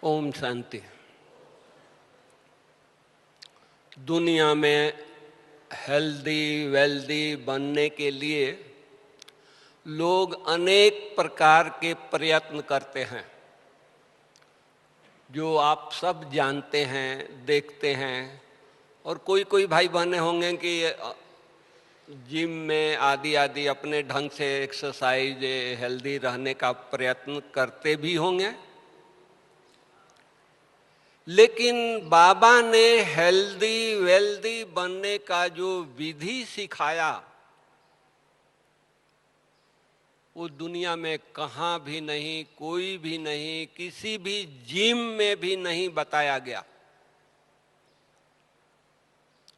ओम शांति। दुनिया में healthy wealthy बनने के लिए लोग अनेक प्रकार के प्रयत्न करते हैं, जो आप सब जानते हैं, देखते हैं। और कोई कोई भाई बहने होंगे कि जिम में आदि आदि अपने ढंग से एक्सरसाइज, हेल्दी रहने का प्रयत्न करते भी होंगे। लेकिन बाबा ने हेल्दी वेल्दी बनने का जो विधि सिखाया, वो दुनिया में कहाँ भी नहीं, कोई भी नहीं, किसी भी जिम में भी नहीं बताया गया।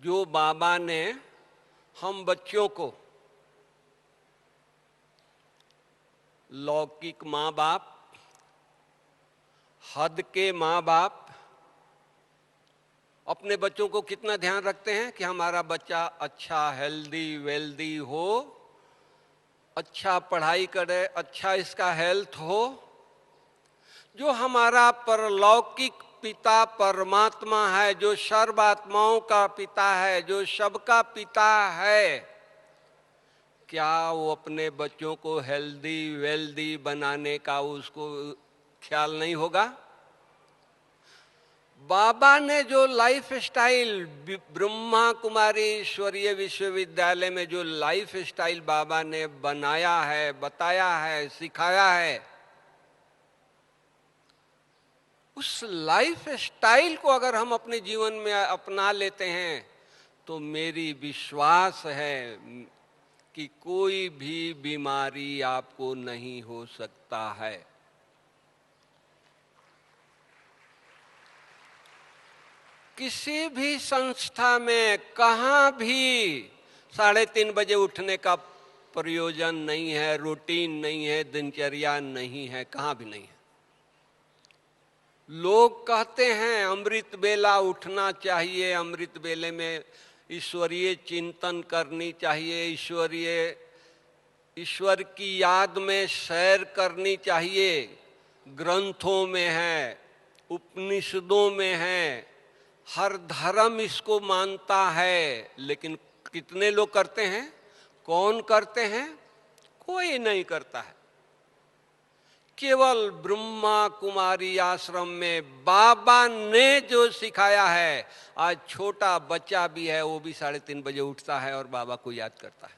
जो बाबा ने हम बच्चों को, लौकिक माँ बाप, हद के माँ बाप अपने बच्चों को कितना ध्यान रखते हैं कि हमारा बच्चा अच्छा हेल्दी वेल्दी हो, अच्छा पढ़ाई करे, अच्छा इसका हेल्थ हो। जो हमारा परलौकिक पिता परमात्मा है, जो सर्वात्माओं का पिता है, जो सबका पिता है, क्या वो अपने बच्चों को हेल्दी वेल्दी बनाने का उसको ख्याल नहीं होगा? बाबा ने जो लाइफ स्टाइल ब्रह्मा कुमारी ईश्वरीय विश्वविद्यालय में जो लाइफ स्टाइल बाबा ने बनाया है, बताया है, सिखाया है, उस लाइफ स्टाइल को अगर हम अपने जीवन में अपना लेते हैं तो मेरी विश्वास है कि कोई भी बीमारी आपको नहीं हो सकता है। किसी भी संस्था में कहाँ भी 3:30 बजे उठने का प्रयोजन नहीं है, रूटीन नहीं है, दिनचर्या नहीं है, कहाँ भी नहीं है। लोग कहते हैं अमृत बेला उठना चाहिए, अमृत बेले में ईश्वरीय चिंतन करनी चाहिए, ईश्वर की याद में सैर करनी चाहिए। ग्रंथों में है, उपनिषदों में है, हर धर्म इसको मानता है। लेकिन कितने लोग करते हैं? कौन करते हैं? कोई नहीं करता है। केवल ब्रह्मा कुमारी आश्रम में बाबा ने जो सिखाया है, आज छोटा बच्चा भी है, वो भी 3:30 बजे उठता है और बाबा को याद करता है।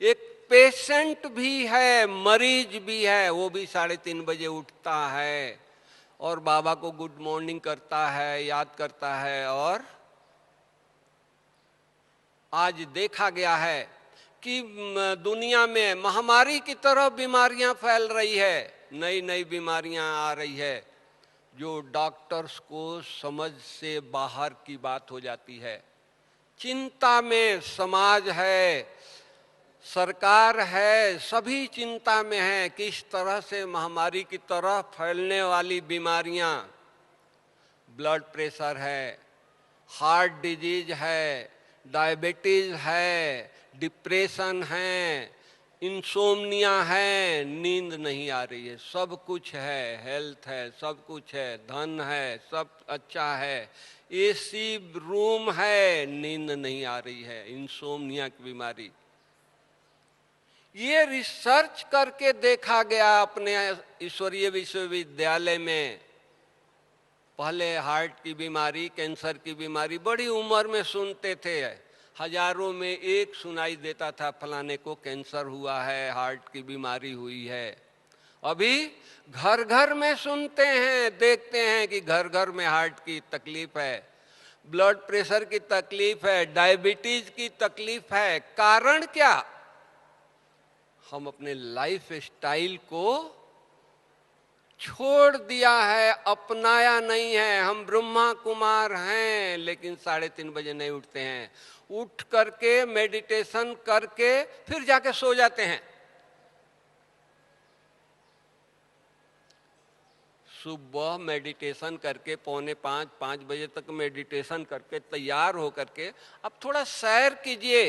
एक पेशेंट भी है, मरीज भी है, वो भी 3:30 बजे उठता है और बाबा को गुड मॉर्निंग करता है, याद करता है। और आज देखा गया है कि दुनिया में महामारी की तरह बीमारियां फैल रही है, नई नई बीमारियां आ रही है, जो डॉक्टर्स को समझ से बाहर की बात हो जाती है। चिंता में समाज है, सरकार है, सभी चिंता में है कि इस तरह से महामारी की तरह फैलने वाली बीमारियां, ब्लड प्रेशर है, हार्ट डिजीज है, डायबिटीज है, डिप्रेशन है, इंसोम्निया है, नींद नहीं आ रही है, सब कुछ है, हेल्थ है, सब कुछ है, धन है, सब अच्छा है, एसी रूम है, नींद नहीं आ रही है, इंसोम्निया की बीमारी। ये रिसर्च करके देखा गया अपने ईश्वरीय विश्वविद्यालय में। पहले हार्ट की बीमारी, कैंसर की बीमारी बड़ी उम्र में सुनते थे, हजारों में एक सुनाई देता था, फलाने को कैंसर हुआ है, हार्ट की बीमारी हुई है। अभी घर घर में सुनते हैं, देखते हैं कि घर घर में हार्ट की तकलीफ है, ब्लड प्रेशर की तकलीफ है, डायबिटीज की तकलीफ है। कारण क्या? हम अपने लाइफ स्टाइल को छोड़ दिया है, अपनाया नहीं है। हम ब्रह्मा कुमार हैं, लेकिन 3:30 बजे नहीं उठते हैं। उठ करके मेडिटेशन करके फिर जाके सो जाते हैं। सुबह मेडिटेशन करके 4:45 5 बजे तक मेडिटेशन करके तैयार हो करके अब थोड़ा सैर कीजिए।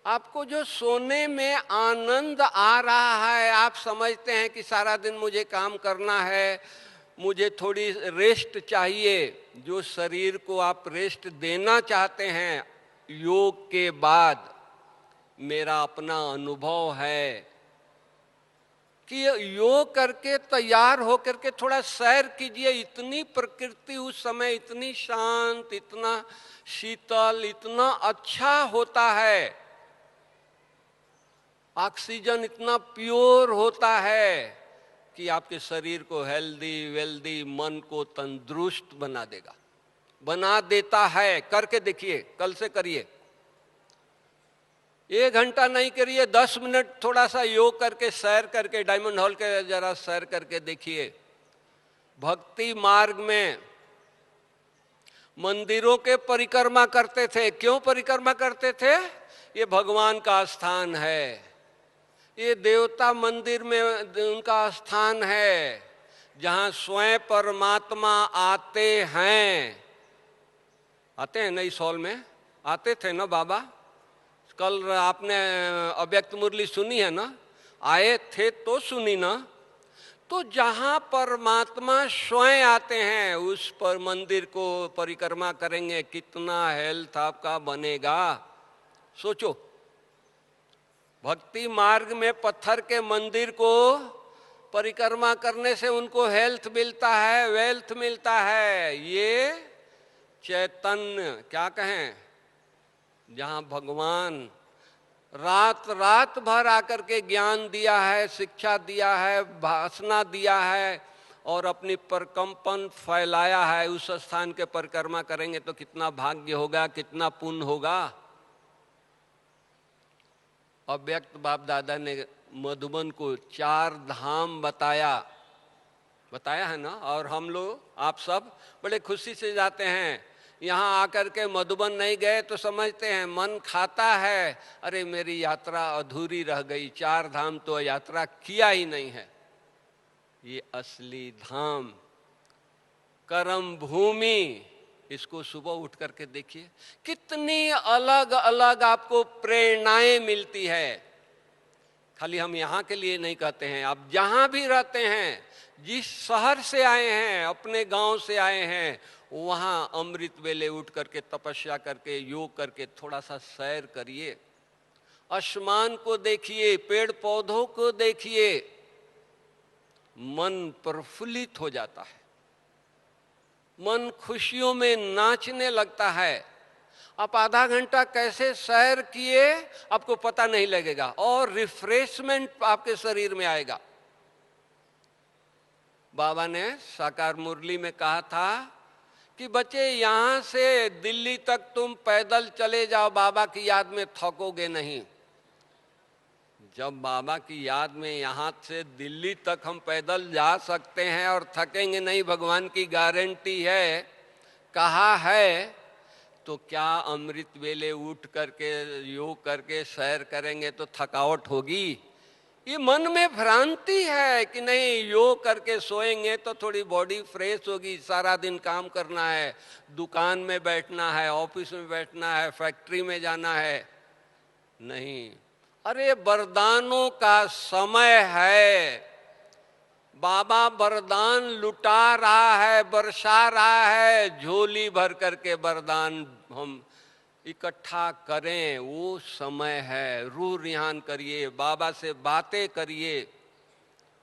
आपको जो सोने में आनंद आ रहा है, आप समझते हैं कि सारा दिन मुझे काम करना है, मुझे थोड़ी रेस्ट चाहिए। जो शरीर को आप रेस्ट देना चाहते हैं योग के बाद, मेरा अपना अनुभव है कि योग करके तैयार होकर के थोड़ा सैर कीजिए। इतनी प्रकृति उस समय इतनी शांत, इतना शीतल, इतना अच्छा होता है, ऑक्सीजन इतना प्योर होता है कि आपके शरीर को हेल्दी वेल्दी, मन को तंदुरुस्त बना देगा, बना देता है। करके देखिए, कल से करिए। 1 घंटा नहीं करिए, 10 मिनट थोड़ा सा योग करके, सैर करके, डायमंड हॉल के जरा सैर करके देखिए। भक्ति मार्ग में मंदिरों के परिक्रमा करते थे। क्यों परिक्रमा करते थे? ये भगवान का स्थान है, ये देवता मंदिर में उनका स्थान है, जहां स्वयं परमात्मा आते हैं। आते हैं ना इस हॉल में? आते थे ना बाबा? कल आपने अव्यक्त मुरली सुनी है ना? आए थे तो सुनी ना? तो जहां परमात्मा स्वयं आते हैं उस पर मंदिर को परिक्रमा करेंगे, कितना हेल्थ आपका बनेगा, सोचो। भक्ति मार्ग में पत्थर के मंदिर को परिक्रमा करने से उनको हेल्थ मिलता है, वेल्थ मिलता है। ये चैतन्य क्या कहें, जहां भगवान रात रात भर आकर के ज्ञान दिया है, शिक्षा दिया है, भाषणा दिया है और अपनी परकंपन फैलाया है, उस स्थान के परिक्रमा करेंगे तो कितना भाग्य होगा, कितना पुण्य होगा। अव्यक्त बाप दादा ने मधुबन को 4 धाम बताया है ना? और हम लोग, आप सब बड़े खुशी से जाते हैं। यहाँ आकर के मधुबन नहीं गए तो समझते हैं, मन खाता है, अरे मेरी यात्रा अधूरी रह गई, 4 धाम तो यात्रा किया ही नहीं है। ये असली धाम, कर्म भूमि, इसको सुबह उठ करके देखिए, कितनी अलग अलग आपको प्रेरणाएं मिलती है। खाली हम यहाँ के लिए नहीं कहते हैं, आप जहाँ भी रहते हैं, जिस शहर से आए हैं, अपने गांव से आए हैं, वहाँ अमृत वेले उठ करके तपस्या करके, योग करके थोड़ा सा सैर करिए। आसमान को देखिए, पेड़ पौधों को देखिए, मन प्रफुल्लित हो जाता है, मन खुशियों में नाचने लगता है। आप आधा घंटा कैसे सैर किए आपको पता नहीं लगेगा और रिफ्रेशमेंट आपके शरीर में आएगा। बाबा ने साकार मुरली में कहा था कि बच्चे यहाँ से दिल्ली तक तुम पैदल चले जाओ, बाबा की याद में थकोगे नहीं। जब बाबा की याद में यहाँ से दिल्ली तक हम पैदल जा सकते हैं और थकेंगे नहीं, भगवान की गारंटी है, कहा है, तो क्या अमृत वेले उठ करके योग करके सैर करेंगे तो थकावट होगी? ये मन में भ्रांति है कि नहीं, योग करके सोएंगे तो थोड़ी बॉडी फ्रेश होगी, सारा दिन काम करना है, दुकान में बैठना है, ऑफिस में बैठना है, फैक्ट्री में जाना है। नहीं, अरे वरदानों का समय है, बाबा वरदान लुटा रहा है, बरसा रहा है, झोली भर करके वरदान हम इकट्ठा करें, वो समय है। रूह रिहान करिए, बाबा से बातें करिए,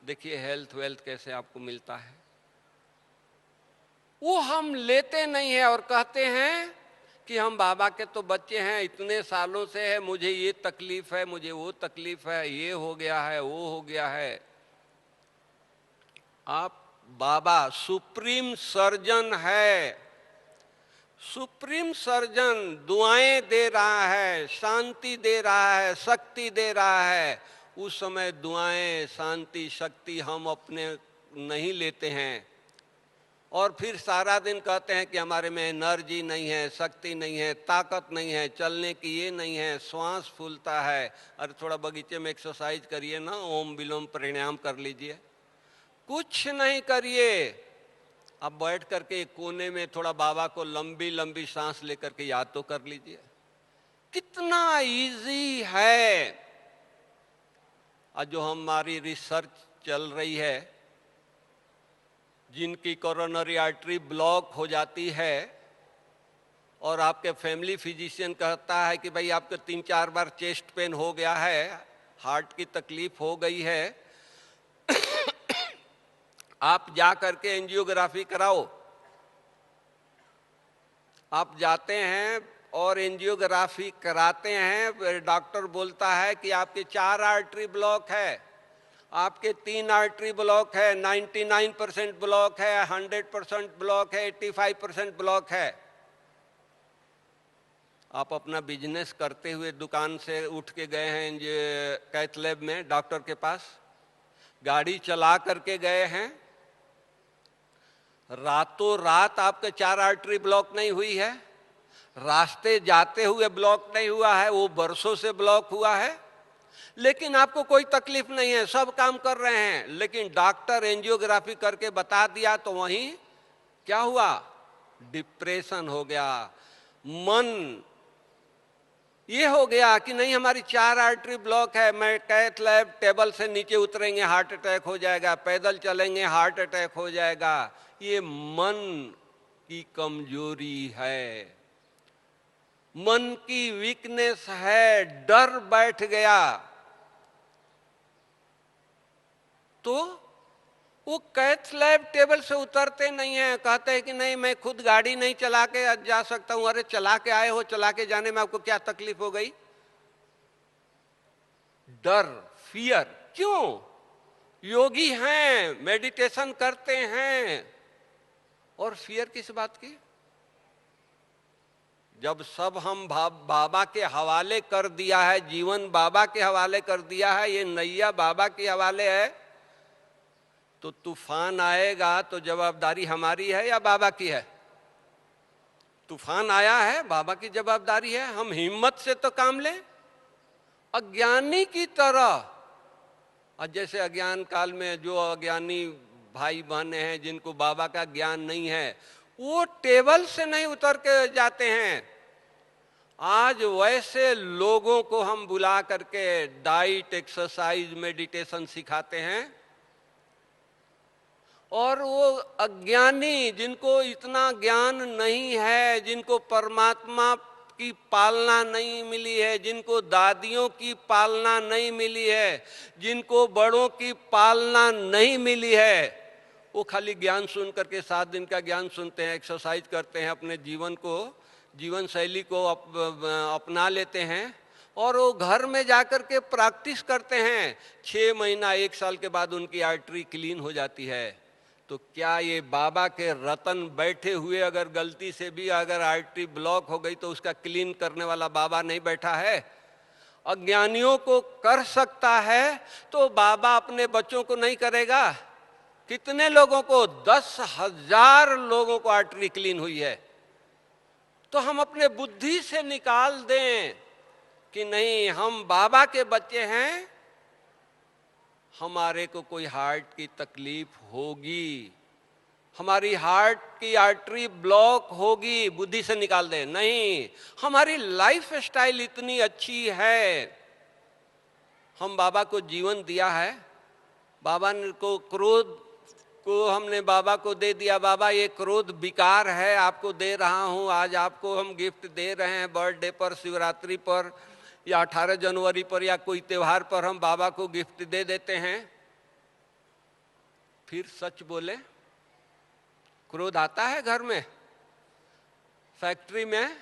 देखिए हेल्थ वेल्थ कैसे आपको मिलता है। वो हम लेते नहीं है और कहते हैं कि हम बाबा के तो बच्चे हैं, इतने सालों से है, मुझे ये तकलीफ है, मुझे वो तकलीफ है, ये हो गया है, वो हो गया है। आप बाबा सुप्रीम सर्जन है, सुप्रीम सर्जन दुआएं दे रहा है, शांति दे रहा है, शक्ति दे रहा है। उस समय दुआएं, शांति, शक्ति हम अपने नहीं लेते हैं और फिर सारा दिन कहते हैं कि हमारे में एनर्जी नहीं है, शक्ति नहीं है, ताकत नहीं है, चलने की ये नहीं है, श्वास फूलता है। अरे थोड़ा बगीचे में एक्सरसाइज करिए ना, ओम विलोम प्राणायाम कर लीजिए। कुछ नहीं करिए, अब बैठ करके कोने में थोड़ा बाबा को लंबी लंबी सांस लेकर के याद तो कर लीजिए। कितना इजी है। और जो हमारी रिसर्च चल रही है, जिनकी कोरोनरी आर्टरी ब्लॉक हो जाती है और आपके फैमिली फिजिशियन कहता है कि भाई आपको 3-4 बार चेस्ट पेन हो गया है, हार्ट की तकलीफ हो गई है, आप जा करके एंजियोग्राफी कराओ। आप जाते हैं और एंजियोग्राफी कराते हैं, डॉक्टर बोलता है कि आपके 4 आर्टरी ब्लॉक है, आपके 3 आर्टरी ब्लॉक है, 99% ब्लॉक है, 100% ब्लॉक है, 85% ब्लॉक है। आप अपना बिजनेस करते हुए दुकान से उठ के गए हैं कैथ लैब में डॉक्टर के पास, गाड़ी चला करके गए हैं, रातों रात आपके 4 आर्टरी ब्लॉक नहीं हुई है, रास्ते जाते हुए ब्लॉक नहीं हुआ है, वो बरसों से ब्लॉक हुआ है, लेकिन आपको कोई तकलीफ नहीं है, सब काम कर रहे हैं। लेकिन डॉक्टर एंजियोग्राफी करके बता दिया तो वहीं क्या हुआ, डिप्रेशन हो गया। मन ये हो गया कि नहीं हमारी 4 आर्टरी ब्लॉक है, मैं कैथ लैब टेबल से नीचे उतरेंगे हार्ट अटैक हो जाएगा, पैदल चलेंगे हार्ट अटैक हो जाएगा। ये मन की कमजोरी है, मन की वीकनेस है, डर बैठ गया। तो वो कैथ लैब टेबल से उतरते नहीं है, कहते हैं कि नहीं मैं खुद गाड़ी नहीं चला के जा सकता हूं। अरे चला के आए हो, चला के जाने में आपको क्या तकलीफ हो गई? डर, फियर। क्यों? योगी हैं, मेडिटेशन करते हैं, और फियर किस बात की? जब सब हम बाबा के हवाले कर दिया है, जीवन बाबा के हवाले कर दिया है, ये नैया बाबा के हवाले है, तो तूफान आएगा तो जवाबदारी हमारी है या बाबा की है? तूफान आया है, बाबा की जवाबदारी है, हम हिम्मत से तो काम लें। अज्ञानी की तरह, और जैसे अज्ञान काल में जो अज्ञानी भाई बहने हैं जिनको बाबा का ज्ञान नहीं है, वो टेबल से नहीं उतर के जाते हैं। आज वैसे लोगों को हम बुला करके डाइट, एक्सरसाइज, मेडिटेशन सिखाते हैं, और वो अज्ञानी जिनको इतना ज्ञान नहीं है, जिनको परमात्मा की पालना नहीं मिली है, जिनको दादियों की पालना नहीं मिली है, जिनको बड़ों की पालना नहीं मिली है, वो खाली ज्ञान सुन करके 7 दिन का ज्ञान सुनते हैं, एक्सरसाइज करते हैं, अपने जीवन को, जीवन शैली को अपना लेते हैं, और वो घर में जाकर के प्रैक्टिस करते हैं। 6 महीना 1 साल के बाद उनकी आर्टरी क्लीन हो जाती है। तो क्या ये बाबा के रतन बैठे हुए अगर गलती से भी अगर आर्टरी ब्लॉक हो गई तो उसका क्लीन करने वाला बाबा नहीं बैठा है? अज्ञानियों को कर सकता है तो बाबा अपने बच्चों को नहीं करेगा? कितने लोगों को, 10,000 लोगों को आर्टरी क्लीन हुई है। तो हम अपने बुद्धि से निकाल दें कि नहीं, हम बाबा के बच्चे हैं, हमारे को कोई हार्ट की तकलीफ होगी, हमारी हार्ट की आर्टरी ब्लॉक होगी, बुद्धि से निकाल दें। नहीं, हमारी लाइफ स्टाइल इतनी अच्छी है, हम बाबा को जीवन दिया है, बाबा को क्रोध को हमने बाबा को दे दिया, बाबा ये क्रोध विकार है, आपको दे रहा हूं, आज आपको हम गिफ्ट दे रहे हैं, बर्थडे पर, शिवरात्रि पर, या 18 जनवरी पर, या कोई त्योहार पर हम बाबा को गिफ्ट दे देते हैं। फिर सच बोले, क्रोध आता है घर में, फैक्ट्री में,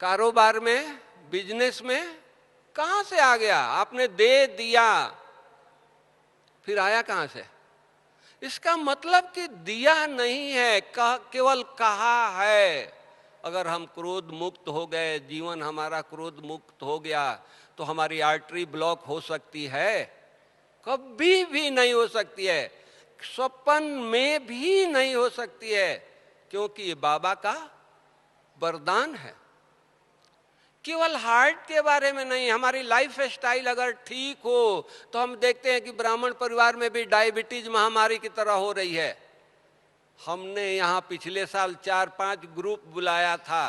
कारोबार में, बिजनेस में, कहां से आ गया? आपने दे दिया, फिर आया कहां से? इसका मतलब कि दिया नहीं है, केवल कहा है। अगर हम क्रोध मुक्त हो गए, जीवन हमारा क्रोध मुक्त हो गया, तो हमारी आर्टरी ब्लॉक हो सकती है? कभी भी नहीं हो सकती है, स्वप्न में भी नहीं हो सकती है, क्योंकि ये बाबा का वरदान है। केवल हार्ट के बारे में नहीं, हमारी लाइफ स्टाइल अगर ठीक हो तो हम देखते हैं कि ब्राह्मण परिवार में भी डायबिटीज महामारी की तरह हो रही है। हमने यहाँ पिछले साल 4-5 ग्रुप बुलाया था,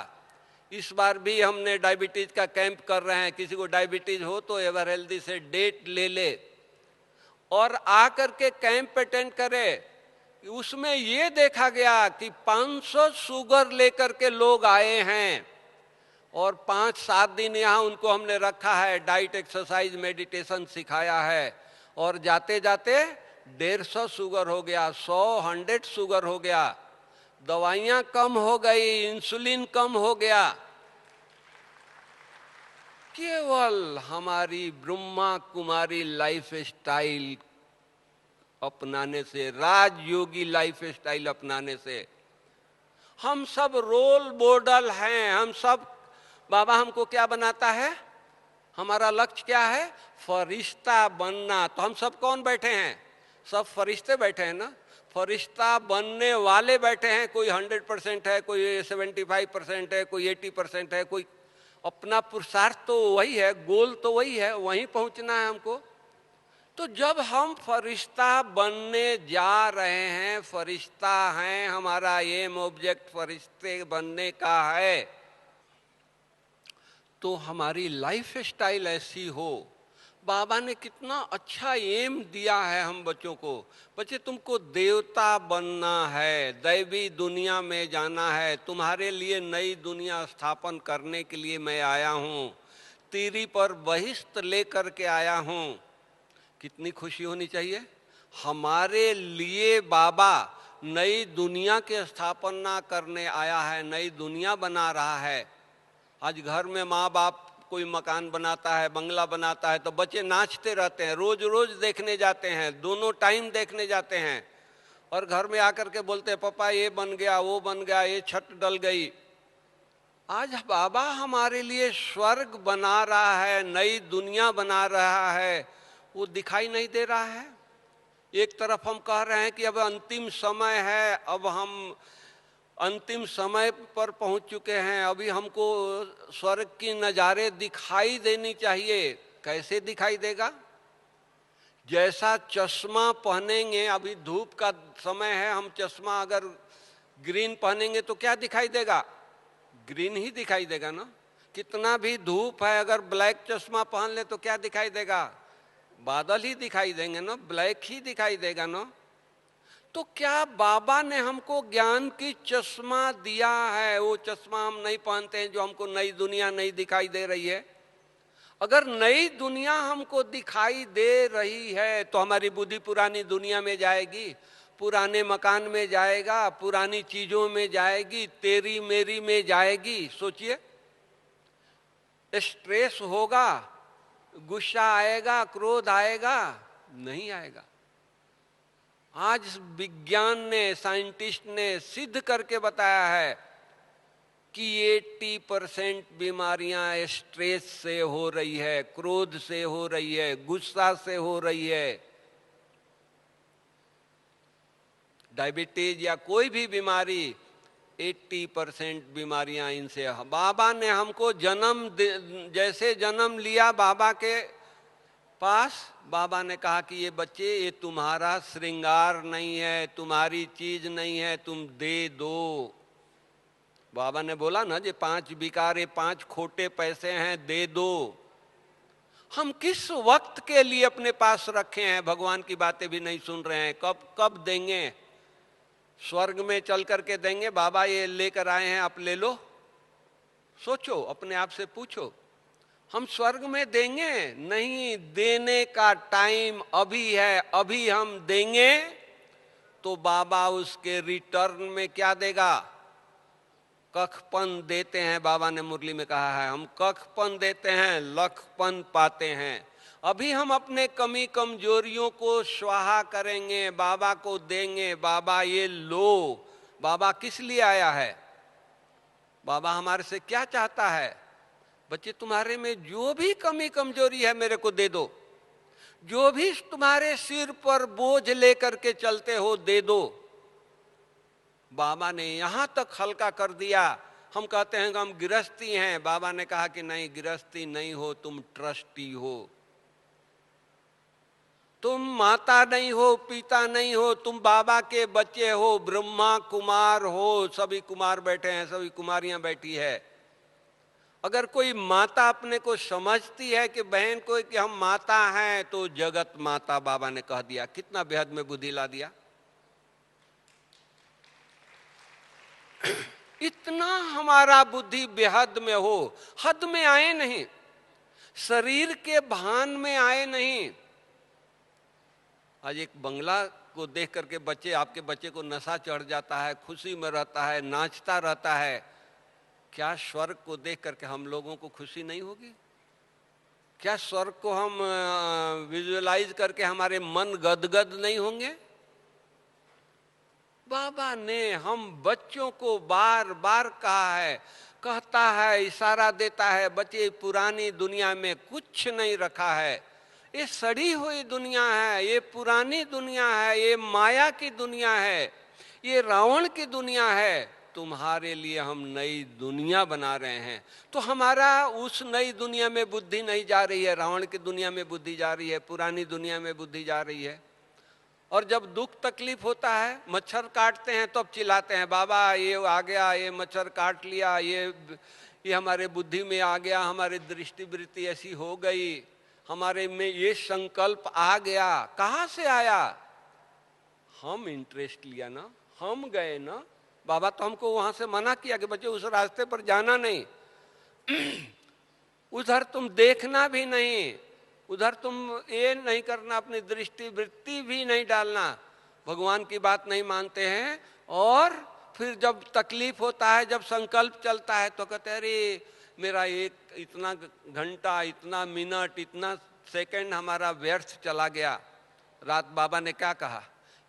इस बार भी हमने डायबिटीज का कैंप कर रहे हैं। किसी को डायबिटीज हो तो एवर हेल्दी से डेट ले ले और आकर के कैंप अटेंड करे। उसमें ये देखा गया कि 500 शुगर लेकर के लोग आए हैं और 5-7 दिन यहाँ उनको हमने रखा है, डाइट, एक्सरसाइज, मेडिटेशन सिखाया है, और जाते जाते 150 शुगर हो गया, 100 शुगर हो गया, दवाइयाँ कम हो गई, इंसुलिन कम हो गया। केवल हमारी ब्रह्मा कुमारी लाइफ स्टाइल अपनाने से, राजयोगी लाइफ स्टाइल अपनाने से। हम सब रोल मॉडल हैं, हम सब। बाबा हमको क्या बनाता है? हमारा लक्ष्य क्या है? फरिश्ता बनना। तो हम सब कौन बैठे हैं? सब फरिश्ते बैठे हैं ना। फरिश्ता बनने वाले बैठे हैं। कोई 100% है, कोई 75% है, कोई 80% है, कोई अपना पुरुषार्थ तो वही है, गोल तो वही है, वहीं पहुंचना है हमको। तो जब हम फरिश्ता बनने जा रहे हैं, फरिश्ता हैं, हमारा एम ऑब्जेक्ट फरिश्ते बनने का है, तो हमारी लाइफ स्टाइल ऐसी हो। बाबा ने कितना अच्छा एम दिया है हम बच्चों को। बच्चे, तुमको देवता बनना है, दैवी दुनिया में जाना है, तुम्हारे लिए नई दुनिया स्थापन करने के लिए मैं आया हूँ, तीरी पर बहिष्त लेकर के आया हूँ। कितनी खुशी होनी चाहिए। हमारे लिए बाबा नई दुनिया के स्थापना करने आया है, नई दुनिया बना रहा है। आज घर में माँ बाप कोई मकान बनाता है, बंगला बनाता है, तो बच्चे नाचते रहते हैं, रोज रोज देखने जाते हैं, दोनों टाइम देखने जाते हैं, और घर में आकर के बोलते हैं पापा ये बन गया, वो बन गया, ये छत डल गई। आज बाबा हमारे लिए स्वर्ग बना रहा है, नई दुनिया बना रहा है, वो दिखाई नहीं दे रहा है। एक तरफ हम कह रहे हैं कि अब अंतिम समय है, अब हम अंतिम समय पर पहुंच चुके हैं, अभी हमको स्वर्ग की नज़ारे दिखाई देनी चाहिए। कैसे दिखाई देगा? जैसा चश्मा पहनेंगे, अभी धूप का समय है, हम चश्मा अगर ग्रीन पहनेंगे तो क्या दिखाई देगा? ग्रीन ही दिखाई देगा ना। कितना भी धूप है, अगर ब्लैक चश्मा पहन ले तो क्या दिखाई देगा? बादल ही दिखाई देंगे ना, ब्लैक ही दिखाई देगा ना। तो क्या बाबा ने हमको ज्ञान की चश्मा दिया है? वो चश्मा हम नहीं पहनते हैं जो हमको नई दुनिया नहीं दिखाई दे रही है। अगर नई दुनिया हमको दिखाई दे रही है तो हमारी बुद्धि पुरानी दुनिया में जाएगी, पुराने मकान में जाएगा, पुरानी चीजों में जाएगी, तेरी मेरी में जाएगी। सोचिए, स्ट्रेस होगा, गुस्सा आएगा, क्रोध आएगा? नहीं आएगा। आज विज्ञान ने, साइंटिस्ट ने सिद्ध करके बताया है कि 80% बीमारियां स्ट्रेस से हो रही है, क्रोध से हो रही है, गुस्सा से हो रही है। डायबिटीज या कोई भी बीमारी, 80% बीमारियां इनसे। बाबा ने हमको जैसे जन्म लिया बाबा के पास, बाबा ने कहा कि ये बच्चे, ये तुम्हारा श्रृंगार नहीं है, तुम्हारी चीज नहीं है, तुम दे दो। बाबा ने बोला ना, ये 5 विकार, ये 5 खोटे पैसे हैं, दे दो। हम किस वक्त के लिए अपने पास रखे हैं? भगवान की बातें भी नहीं सुन रहे हैं। कब कब देंगे? स्वर्ग में चल करके देंगे? बाबा ये लेकर आए हैं, आप ले लो। सोचो, अपने आप से पूछो, हम स्वर्ग में देंगे? नहीं, देने का टाइम अभी है। अभी हम देंगे तो बाबा उसके रिटर्न में क्या देगा? कखपन देते हैं। बाबा ने मुरली में कहा है, हम कखपन देते हैं, लखपन पाते हैं। अभी हम अपने कमी कमजोरियों को स्वाहा करेंगे, बाबा को देंगे। बाबा ये लो। बाबा किस लिए आया है? बाबा हमारे से क्या चाहता है? बच्चे, तुम्हारे में जो भी कमी कमजोरी है मेरे को दे दो। जो भी तुम्हारे सिर पर बोझ लेकर के चलते हो, दे दो। बाबा ने यहां तक हल्का कर दिया। हम कहते हैं कि हम गृहस्थी हैं, बाबा ने कहा कि नहीं, गृहस्थी नहीं हो, तुम ट्रस्टी हो। तुम माता नहीं हो, पिता नहीं हो, तुम बाबा के बच्चे हो, ब्रह्मा कुमार हो। सभी कुमार बैठे हैं, सभी कुमारियां बैठी है। अगर कोई माता अपने को समझती है कि बहन को कि हम माता हैं, तो जगत माता बाबा ने कह दिया। कितना बेहद में बुद्धि ला दिया। कितना हमारा बुद्धि बेहद में हो, हद में आए नहीं, शरीर के भान में आए नहीं। आज एक बंगला को देख करके बच्चे, आपके बच्चे को नशा चढ़ जाता है, खुशी में रहता है, नाचता रहता है, क्या स्वर्ग को देख करके हम लोगों को खुशी नहीं होगी? क्या स्वर्ग को हम विजुअलाइज करके हमारे मन गदगद नहीं होंगे? बाबा ने हम बच्चों को बार बार कहा है, कहता है, इशारा देता है, बच्चे पुरानी दुनिया में कुछ नहीं रखा है, ये सड़ी हुई दुनिया है, ये पुरानी दुनिया है, ये माया की दुनिया है, ये रावण की दुनिया है, तुम्हारे लिए हम नई दुनिया बना रहे हैं। तो हमारा उस नई दुनिया में बुद्धि नहीं जा रही है, रावण की दुनिया में बुद्धि जा रही है, पुरानी दुनिया में बुद्धि जा रही है। और जब दुख तकलीफ होता है, मच्छर काटते हैं तो अब चिल्लाते हैं, बाबा ये आ गया, ये मच्छर काट लिया, ये हमारे बुद्धि में आ गया, हमारी दृष्टि वृत्ति ऐसी हो गई, हमारे में ये संकल्प आ गया। कहाँ से आया? हम इंटरेस्ट लिया ना, हम गए ना। बाबा तो हमको वहां से मना किया कि बच्चे उस रास्ते पर जाना नहीं, उधर तुम देखना भी नहीं, उधर तुम ये नहीं करना, अपनी दृष्टि वृत्ति भी नहीं डालना। भगवान की बात नहीं मानते हैं, और फिर जब तकलीफ होता है, जब संकल्प चलता है तो कहते हैं, अरे मेरा एक इतना घंटा, इतना मिनट, इतना सेकंड हमारा व्यर्थ चला गया। रात बाबा ने क्या कहा?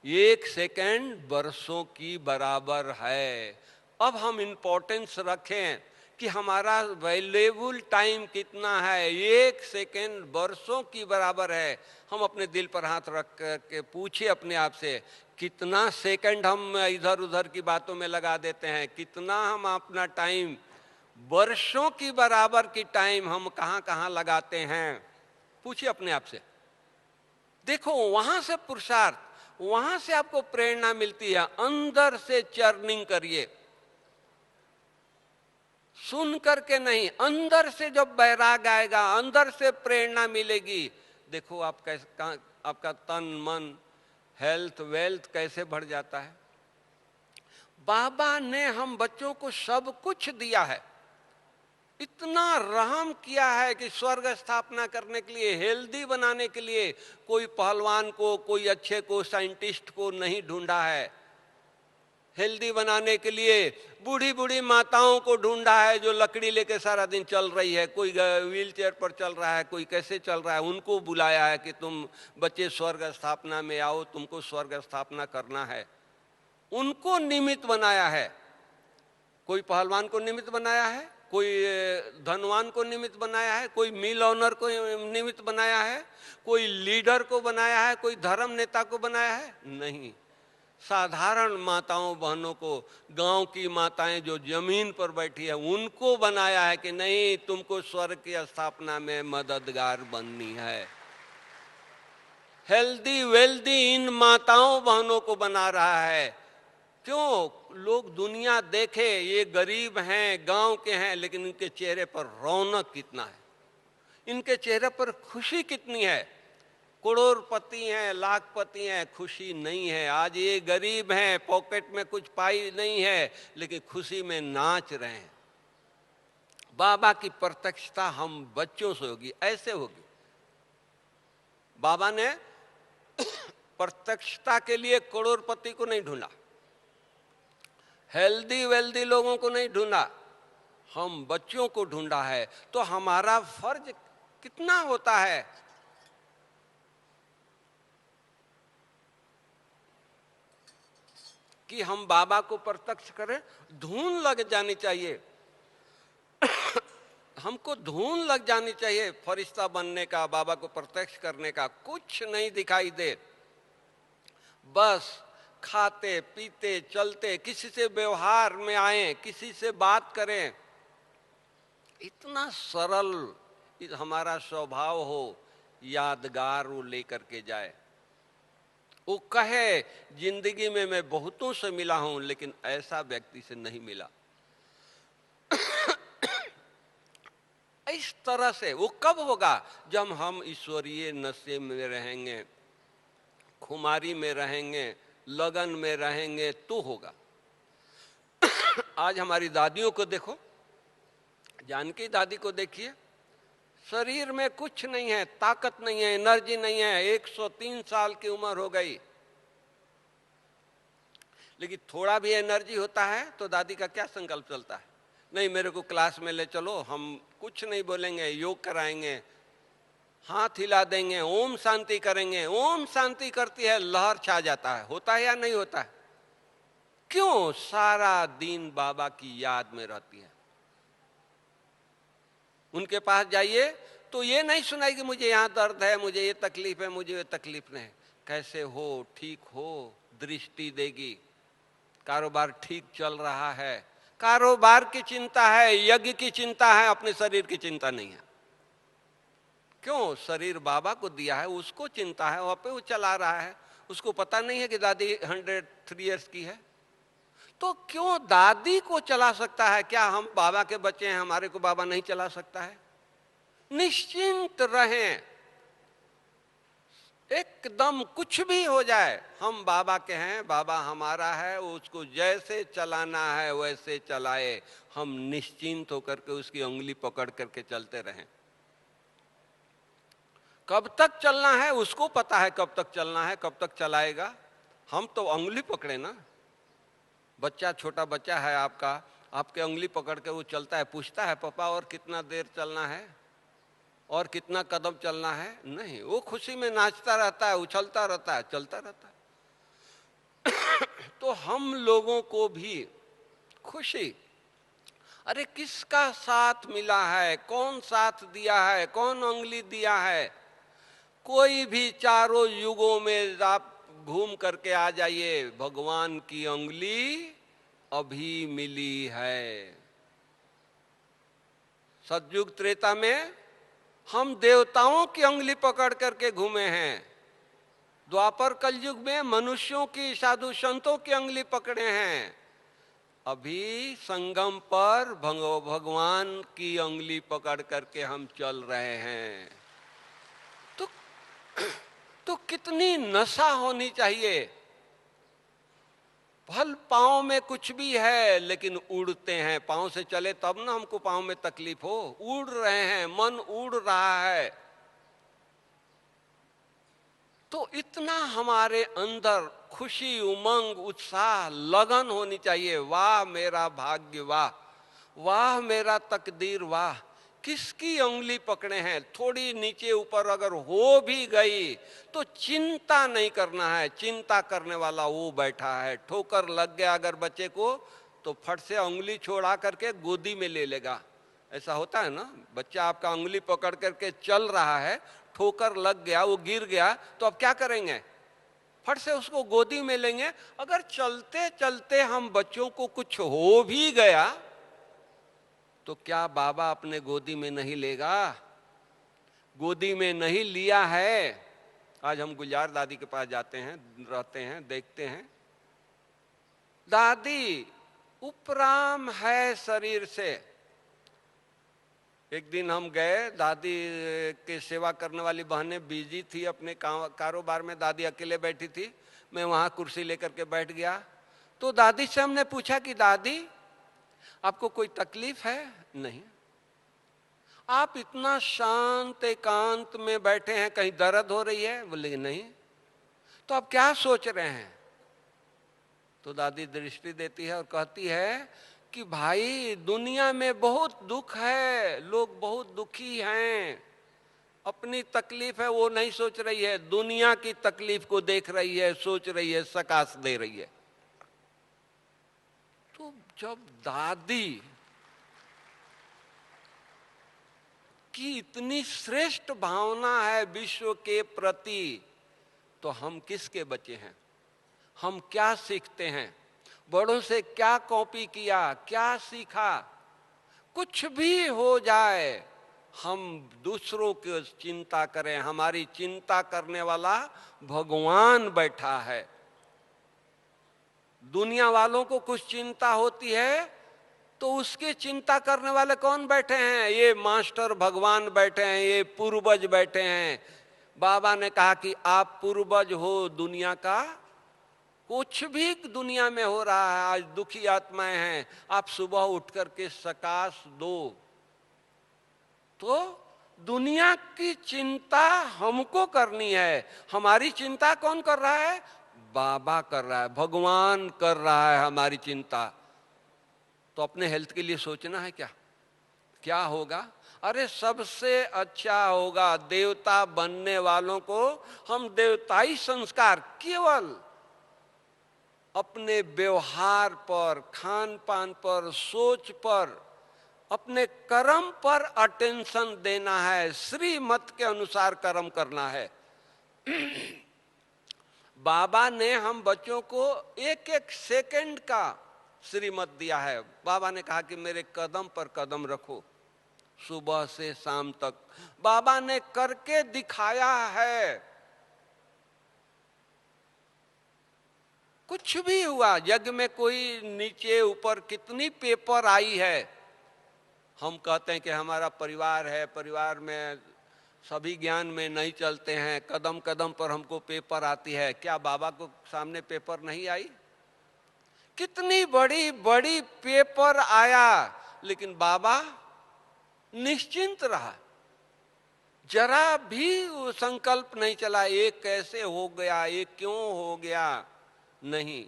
1 सेकंड वर्षों की बराबर है। अब हम इम्पोर्टेंस रखें कि हमारा वैल्यूएबल टाइम कितना है। 1 सेकंड वर्षों की बराबर है। हम अपने दिल पर हाथ रख के पूछिए अपने आप से, कितना सेकंड हम इधर उधर की बातों में लगा देते हैं, कितना हम अपना टाइम, वर्षों की बराबर की टाइम हम कहाँ कहाँ लगाते हैं। पूछिए अपने आप से, देखो वहां से पुरुषार्थ, वहां से आपको प्रेरणा मिलती है। अंदर से चर्निंग करिए, सुन करके नहीं, अंदर से जब बैराग आएगा, अंदर से प्रेरणा मिलेगी। देखो आप कैसे, आपका तन मन, हेल्थ, वेल्थ कैसे बढ़ जाता है। बाबा ने हम बच्चों को सब कुछ दिया है, इतना रहम किया है कि स्वर्ग स्थापना करने के लिए, हेल्दी बनाने के लिए कोई पहलवान को, कोई अच्छे को, साइंटिस्ट को नहीं ढूंढा है। हेल्दी बनाने के लिए बूढ़ी बूढ़ी माताओं को ढूंढा है, जो लकड़ी लेके सारा दिन चल रही है, कोई व्हील चेयर पर चल रहा है, कोई कैसे चल रहा है। उनको बुलाया है कि तुम बच्चे स्वर्ग स्थापना में आओ, तुमको स्वर्ग स्थापना करना है। उनको निमित्त बनाया है। कोई पहलवान को निमित्त बनाया है, कोई धनवान को निमित्त बनाया है, कोई मिल ऑनर को निमित्त बनाया है, कोई लीडर को बनाया है, कोई धर्म नेता को बनाया है? नहीं, साधारण माताओं बहनों को, गांव की माताएं जो जमीन पर बैठी है, उनको बनाया है कि नहीं, तुमको स्वर्ग की स्थापना में मददगार बननी है। हेल्दी वेल्दी इन माताओं बहनों को बना रहा है। क्यों? लोग दुनिया देखे, ये गरीब हैं, गांव के हैं, लेकिन इनके चेहरे पर रौनक कितना है, इनके चेहरे पर खुशी कितनी है। करोड़पति हैं, लाखपति हैं, खुशी नहीं है। आज ये गरीब हैं, पॉकेट में कुछ पाई नहीं है, लेकिन खुशी में नाच रहे हैं। बाबा की प्रत्यक्षता हम बच्चों से होगी, ऐसे होगी। बाबा ने प्रत्यक्षता के लिए करोड़पति को नहीं ढूंढा, हेल्दी वेल्दी लोगों को नहीं ढूंढा, हम बच्चों को ढूंढा है। तो हमारा फर्ज कितना होता है कि हम बाबा को प्रत्यक्ष करें। धुन लग जानी चाहिए हमको धुन लग जानी चाहिए फरिश्ता बनने का, बाबा को प्रत्यक्ष करने का। कुछ नहीं दिखाई दे, बस खाते पीते चलते, किसी से व्यवहार में आए, किसी से बात करें, इतना सरल हमारा स्वभाव हो, यादगार वो लेकर के जाए। वो कहे जिंदगी में मैं बहुतों से मिला हूं, लेकिन ऐसा व्यक्ति से नहीं मिला। इस तरह से वो कब होगा? जब हम ईश्वरीय नशे में रहेंगे, खुमारी में रहेंगे, लगन में रहेंगे, तो होगा। आज हमारी दादियों को देखो, जानकी दादी को देखिए, शरीर में कुछ नहीं है, ताकत नहीं है, एनर्जी नहीं है, 103 साल की उम्र हो गई, लेकिन थोड़ा भी एनर्जी होता है तो दादी का क्या संकल्प चलता है, नहीं मेरे को क्लास में ले चलो, हम कुछ नहीं बोलेंगे, योग कराएंगे, हाथ हिला देंगे, ओम शांति करेंगे। ओम शांति करती है, लहर छा जाता है। होता है या नहीं होता है? क्यों? सारा दिन बाबा की याद में रहती है। उनके पास जाइए तो ये नहीं सुनाई कि मुझे यहां दर्द है, मुझे ये तकलीफ है, मुझे ये तकलीफ नहीं। कैसे हो, ठीक हो, दृष्टि देगी, कारोबार ठीक चल रहा है, कारोबार की चिंता है, यज्ञ की चिंता है, अपने शरीर की चिंता नहीं है। क्यों? शरीर बाबा को दिया है, उसको चिंता है, वहां पे वो चला रहा है। उसको पता नहीं है कि दादी 103 इयर्स की है। तो क्यों दादी को चला सकता है, क्या हम बाबा के बच्चे हैं, हमारे को बाबा नहीं चला सकता है? निश्चिंत रहें, एकदम कुछ भी हो जाए, हम बाबा के हैं, बाबा हमारा है, उसको जैसे चलाना है वैसे चलाए। हम निश्चिंत होकर के उसकी उंगली पकड़ करके चलते रहें। कब तक चलना है उसको पता है, कब तक चलना है, कब तक चलाएगा। हम तो उंगली पकड़े ना। बच्चा, छोटा बच्चा है आपका, आपके उंगली पकड़ के वो चलता है, पूछता है पापा और कितना देर चलना है और कितना कदम चलना है? नहीं, वो खुशी में नाचता रहता है, उछलता रहता है, चलता रहता है। तो हम लोगों को भी खुशी, अरे किसका साथ मिला है, कौन साथ दिया है, कौन उंगली दिया है। कोई भी चारों युगों में आप घूम करके आ जाइए, भगवान की उंगली अभी मिली है। सतयुग त्रेता में हम देवताओं की उंगली पकड़ करके घूमे हैं, द्वापर कलयुग में मनुष्यों की, साधु संतों की उंगली पकड़े हैं, अभी संगम पर भगवान की उंगली पकड़ करके हम चल रहे हैं। तो कितनी नशा होनी चाहिए। भल पांव में कुछ भी है लेकिन उड़ते हैं, पांव से चले तब ना हमको पांव में तकलीफ हो। उड़ रहे हैं, मन उड़ रहा है। तो इतना हमारे अंदर खुशी, उमंग, उत्साह, लगन होनी चाहिए। वाह मेरा भाग्य, वाह वाह मेरा तकदीर, वाह किसकी उंगली पकड़े हैं। थोड़ी नीचे ऊपर अगर हो भी गई तो चिंता नहीं करना है, चिंता करने वाला वो बैठा है। ठोकर लग गया अगर बच्चे को तो फट से उंगली छोड़ा करके गोदी में ले लेगा। ऐसा होता है ना, बच्चा आपका उंगली पकड़ करके चल रहा है, ठोकर लग गया, वो गिर गया, तो अब क्या करेंगे? फट से उसको गोदी में लेंगे। अगर चलते चलते हम बच्चों को कुछ हो भी गया तो क्या बाबा अपने गोदी में नहीं लेगा? गोदी में नहीं लिया है। आज हम गुलजार दादी के पास जाते हैं, रहते हैं, देखते हैं, दादी उपराम है शरीर से। एक दिन हम गए, दादी के सेवा करने वाली बहनें बिजी थी अपने कारोबार में, दादी अकेले बैठी थी। मैं वहां कुर्सी लेकर के बैठ गया तो दादी से हमने पूछा कि दादी आपको कोई तकलीफ है? नहीं। आप इतना शांत एकांत में बैठे हैं, कहीं दर्द हो रही है? बोले नहीं। तो आप क्या सोच रहे हैं? तो दादी दृष्टि देती है और कहती है कि भाई दुनिया में बहुत दुख है, लोग बहुत दुखी हैं, अपनी तकलीफ है वो नहीं सोच रही है, दुनिया की तकलीफ को देख रही है, सोच रही है, सकाश दे रही है। तो जब दादी की इतनी श्रेष्ठ भावना है विश्व के प्रति, तो हम किसके बच्चे हैं? हम क्या सीखते हैं? बड़ों से क्या कॉपी किया, क्या सीखा? कुछ भी हो जाए हम दूसरों की चिंता करें, हमारी चिंता करने वाला भगवान बैठा है। दुनिया वालों को कुछ चिंता होती है तो उसकी चिंता करने वाले कौन बैठे हैं? ये मास्टर भगवान बैठे हैं, ये पूर्वज बैठे हैं। बाबा ने कहा कि आप पूर्वज हो दुनिया का कुछ भी दुनिया में हो रहा है, आज दुखी आत्माएं हैं, आप सुबह उठ करके सकाश दो, तो दुनिया की चिंता हमको करनी है। हमारी चिंता कौन कर रहा है? बाबा कर रहा है, भगवान कर रहा है हमारी चिंता। तो अपने हेल्थ के लिए सोचना है क्या? क्या होगा? अरे सबसे अच्छा होगा, देवता बनने वालों को हम देवताई संस्कार केवल अपने व्यवहार पर, खान पान पर, सोच पर, अपने कर्म पर अटेंशन देना है, श्रीमत के अनुसार कर्म करना है। बाबा ने हम बच्चों को एक एक सेकंड का श्रीमत दिया है। बाबा ने कहा कि मेरे कदम पर कदम रखो, सुबह से शाम तक। बाबा ने करके दिखाया है। कुछ भी हुआ, जग में कोई नीचे ऊपर कितनी पेपर आई है, हम कहते हैं कि हमारा परिवार है, परिवार में सभी ज्ञान में नहीं चलते हैं, कदम कदम पर हमको पेपर आती है। क्या बाबा को सामने पेपर नहीं आई? कितनी बड़ी बड़ी पेपर आया, लेकिन बाबा निश्चिंत रहा, जरा भी वो संकल्प नहीं चला ये कैसे हो गया, ये क्यों हो गया। नहीं,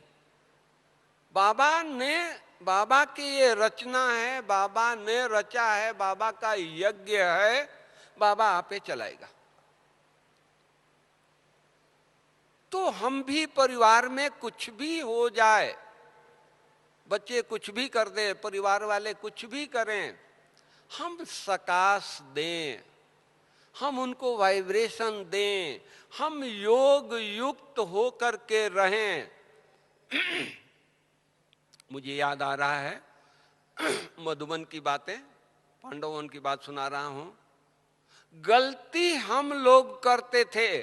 बाबा की ये रचना है, बाबा ने रचा है, बाबा का यज्ञ है, बाबा आपे चलाएगा। तो हम भी परिवार में कुछ भी हो जाए, बच्चे कुछ भी कर दे, परिवार वाले कुछ भी करें, हम सकाश दें, हम उनको वाइब्रेशन दें, हम योग युक्त होकर के रहें। मुझे याद आ रहा है मधुबन की बातें, पांडवों की बात सुना रहा हूं। गलती हम लोग करते थे,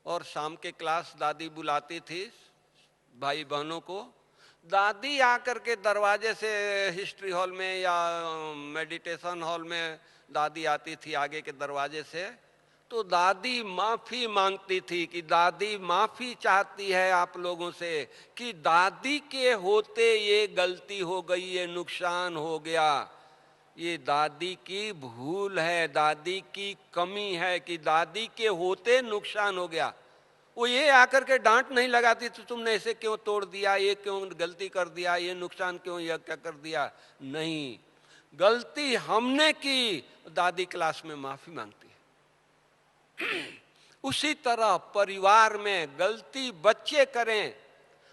और शाम के क्लास दादी बुलाती थी भाई बहनों को। दादी आकर के दरवाजे से, हिस्ट्री हॉल में या मेडिटेशन हॉल में दादी आती थी आगे के दरवाजे से, तो दादी माफी मांगती थी कि दादी माफी चाहती है आप लोगों से कि दादी के होते ये गलती हो गई, ये नुकसान हो गया, ये दादी की भूल है, दादी की कमी है कि दादी के होते नुकसान हो गया। वो ये आकर के डांट नहीं लगाती तो तुमने इसे क्यों तोड़ दिया, ये क्यों गलती कर दिया, ये नुकसान क्यों, यह क्या कर दिया। नहीं, गलती हमने की, दादी क्लास में माफी मांगती है। उसी तरह परिवार में गलती बच्चे करें,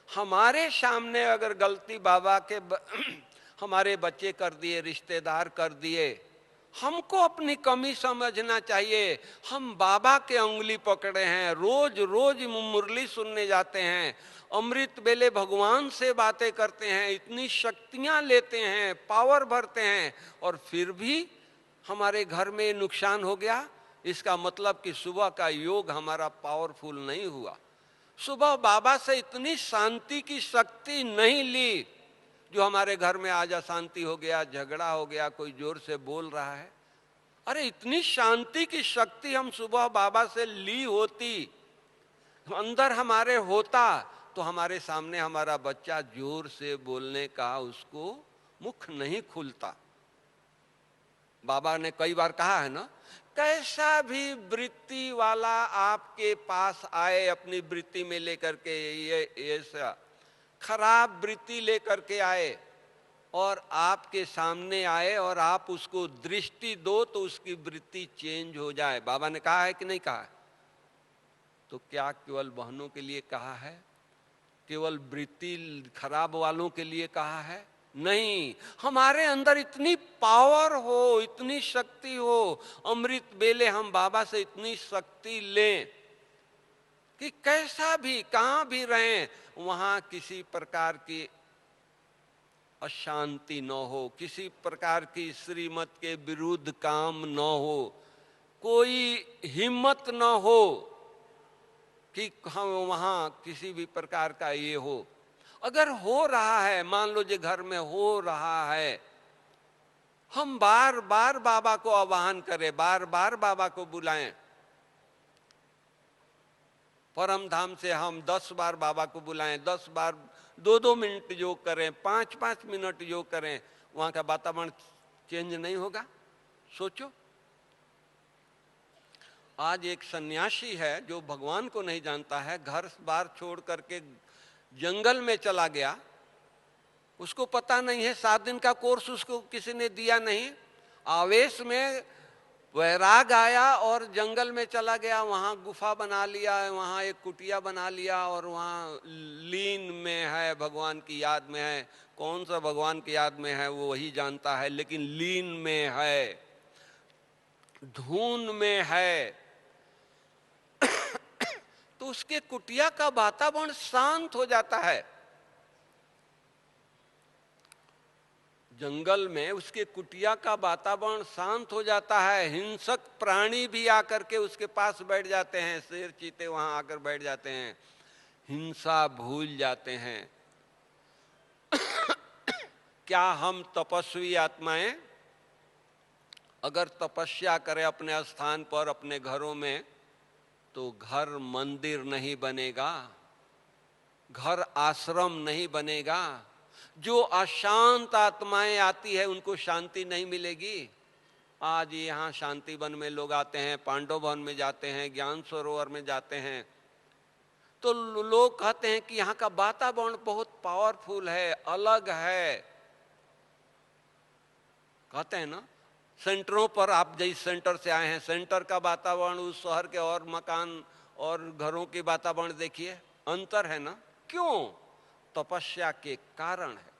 हमारे सामने अगर गलती बाबा के हमारे बच्चे कर दिए, रिश्तेदार कर दिए, हमको अपनी कमी समझना चाहिए। हम बाबा के उंगली पकड़े हैं, रोज रोज मुरली सुनने जाते हैं, अमृत बेले भगवान से बातें करते हैं, इतनी शक्तियां लेते हैं, पावर भरते हैं, और फिर भी हमारे घर में नुकसान हो गया। इसका मतलब कि सुबह का योग हमारा पावरफुल नहीं हुआ। सुबह बाबा से इतनी शांति की शक्ति नहीं ली जो हमारे घर में आज अशांति हो गया, झगड़ा हो गया, कोई जोर से बोल रहा है। अरे इतनी शांति की शक्ति हम सुबह बाबा से ली होती, अंदर हमारे होता, तो हमारे सामने हमारा बच्चा जोर से बोलने का उसको मुख नहीं खुलता। बाबा ने कई बार कहा है ना, कैसा भी वृत्ति वाला आपके पास आए अपनी वृत्ति में लेकर के, ये ऐसा खराब वृत्ति लेकर के आए और आपके सामने आए और आप उसको दृष्टि दो तो उसकी वृत्ति चेंज हो जाए। बाबा ने कहा है कि नहीं कहा है? तो क्या केवल बहनों के लिए कहा है? केवल वृत्ति खराब वालों के लिए कहा है? नहीं, हमारे अंदर इतनी पावर हो, इतनी शक्ति हो, अमृत बेले हम बाबा से इतनी शक्ति लें कि कैसा भी कहां भी रहें वहां किसी प्रकार की अशांति न हो, किसी प्रकार की श्रीमत के विरुद्ध काम न हो, कोई हिम्मत न हो कि हम वहां किसी भी प्रकार का ये हो। अगर हो रहा है, मान लो जो घर में हो रहा है, हम बार बार बाबा को आह्वान करें, बार बार बाबा को बुलाएं। परम धाम से हम 10 बार बाबा को बुलाएं, 10 बार 2-2 मिनट योग करें, 5-5 मिनट योग करें, वहां का वातावरण चेंज नहीं होगा? सोचो। आज एक सन्यासी है जो भगवान को नहीं जानता है, घर बार छोड़ करके जंगल में चला गया, उसको पता नहीं है, 7 दिन का कोर्स उसको किसी ने दिया नहीं, आवेश में वैराग आया और जंगल में चला गया, वहां गुफा बना लिया, वहां एक कुटिया बना लिया और वहां लीन में है, भगवान की याद में है। कौन सा भगवान की याद में है वो वही जानता है, लेकिन लीन में है, धुन में है। तो उसके कुटिया का वातावरण शांत हो जाता है। जंगल में उसके कुटिया का वातावरण शांत हो जाता है। हिंसक प्राणी भी आकर के उसके पास बैठ जाते हैं, शेर चीते वहां आकर बैठ जाते हैं, हिंसा भूल जाते हैं। क्या हम तपस्वी आत्माएं अगर तपस्या करें अपने स्थान पर, अपने घरों में, तो घर मंदिर नहीं बनेगा, घर आश्रम नहीं बनेगा। जो अशांत आत्माएं आती है उनको शांति नहीं मिलेगी। आज यहाँ शांति वन में लोग आते हैं, पांडव भवन में जाते हैं, ज्ञान सरोवर में जाते हैं, तो लोग कहते हैं कि यहाँ का वातावरण बहुत पावरफुल है, अलग है। कहते हैं ना, सेंटरों पर, आप जिस सेंटर से आए हैं, सेंटर का वातावरण उस शहर के और मकान और घरों के वातावरण देखिए, अंतर है ना। क्यों? तपस्या के कारण है।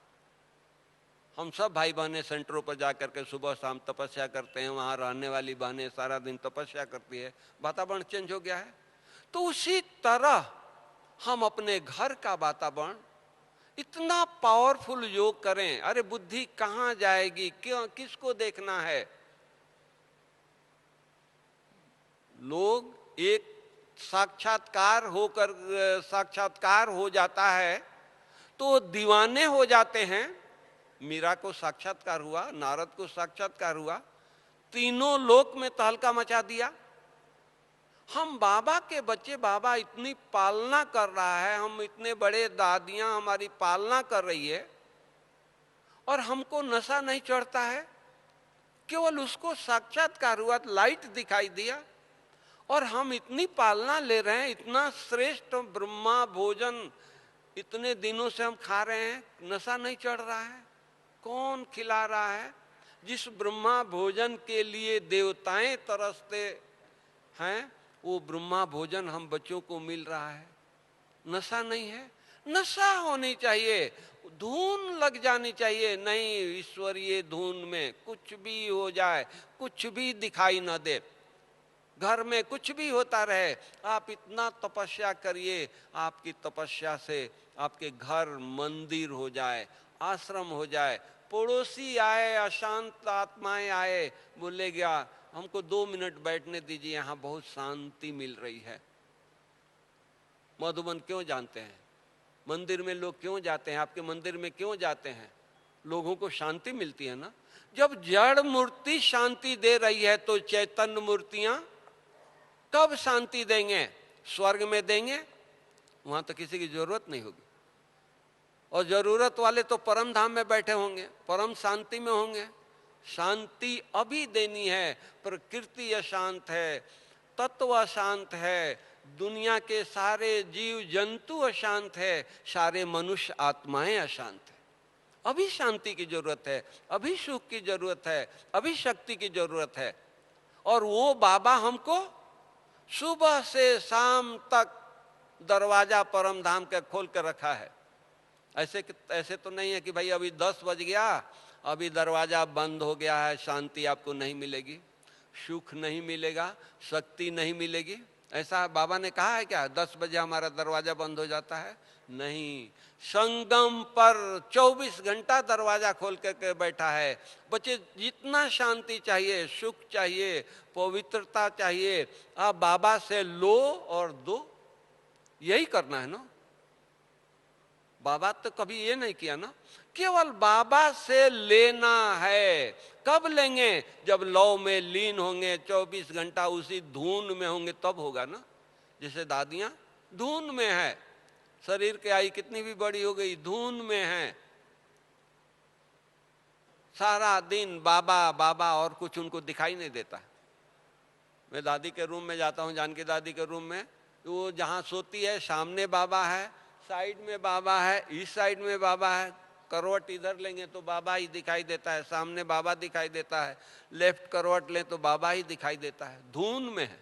हम सब भाई बहनें सेंटरों पर जाकर के सुबह शाम तपस्या करते हैं, वहां रहने वाली बहनें सारा दिन तपस्या करती है, वातावरण चेंज हो गया है। तो उसी तरह हम अपने घर का वातावरण इतना पावरफुल योग करें। अरे बुद्धि कहां जाएगी, क्यों, किसको देखना है? लोग एक साक्षात्कार हो जाता है तो दीवाने हो जाते हैं। मीरा को साक्षात्कार हुआ, नारद को साक्षात्कार हुआ, तीनों लोक में तहलका मचा दिया। हम बाबा के बच्चे, बाबा इतनी पालना कर रहा है, हम इतने बड़े दादियां हमारी पालना कर रही है और हमको नशा नहीं चढ़ता है। केवल उसको साक्षात्कार हुआ, लाइट दिखाई दिया और हम इतनी पालना ले रहे हैं, इतना श्रेष्ठ ब्रह्मा भोजन इतने दिनों से हम खा रहे हैं, नशा नहीं चढ़ रहा है। कौन खिला रहा है? जिस ब्रह्मा भोजन के लिए देवताएं तरसते हैं, वो ब्रह्मा भोजन हम बच्चों को मिल रहा है। नशा नहीं है? नशा होनी चाहिए, धुन लग जानी चाहिए। नहीं, ईश्वरीय धुन में कुछ भी हो जाए, कुछ भी दिखाई न दे, घर में कुछ भी होता रहे, आप इतना तपस्या करिए, आपकी तपस्या से आपके घर मंदिर हो जाए, आश्रम हो जाए। पड़ोसी आए, अशांत आत्माएं आए, बोले गया हमको 2 मिनट बैठने दीजिए, यहाँ बहुत शांति मिल रही है। मधुबन क्यों जानते हैं? मंदिर में लोग क्यों जाते हैं? आपके मंदिर में क्यों जाते हैं? लोगों को शांति मिलती है ना। जब जड़ मूर्ति शांति दे रही है तो चैतन्य मूर्तियां कब शांति देंगे? स्वर्ग में देंगे, वहां तो किसी की जरूरत नहीं होगी। और जरूरत वाले तो परम धाम में बैठे होंगे, परम शांति में होंगे। शांति अभी देनी है। प्रकृति अशांत है, तत्व अशांत है, दुनिया के सारे जीव जंतु अशांत है, सारे मनुष्य आत्माएं अशांत है। अभी शांति की जरूरत है, अभी सुख की जरूरत है, अभी शक्ति की जरूरत है। और वो बाबा हमको सुबह से शाम तक दरवाजा परम धाम के खोल कर रखा है। ऐसे तो नहीं है कि भाई अभी 10 बज गया, अभी दरवाजा बंद हो गया है, शांति आपको नहीं मिलेगी, सुख नहीं मिलेगा, शक्ति नहीं मिलेगी। ऐसा बाबा ने कहा है क्या? 10 बजे हमारा दरवाजा बंद हो जाता है? नहीं, संगम पर 24 घंटा दरवाजा खोल करके बैठा है। बच्चे, जितना शांति चाहिए, सुख चाहिए, पवित्रता चाहिए, आप बाबा से लो और दो। यही करना है ना। बाबा तो कभी ये नहीं किया ना, केवल बाबा से लेना है। कब लेंगे? जब लौ में लीन होंगे, 24 घंटा उसी धुन में होंगे, तब होगा ना। जैसे दादियां धुन में है। शरीर की आयु कितनी भी बड़ी हो गई, धुन में है। सारा दिन बाबा बाबा और कुछ उनको दिखाई नहीं देता। मैं दादी के रूम में जाता हूँ, जानकी दादी के रूम में, तो वो जहाँ सोती है सामने बाबा है, साइड में बाबा है, इस साइड में बाबा है। करवट इधर लेंगे तो बाबा ही दिखाई देता है, सामने बाबा दिखाई देता है, लेफ्ट करवट लें तो बाबा ही दिखाई देता है, धुन में है।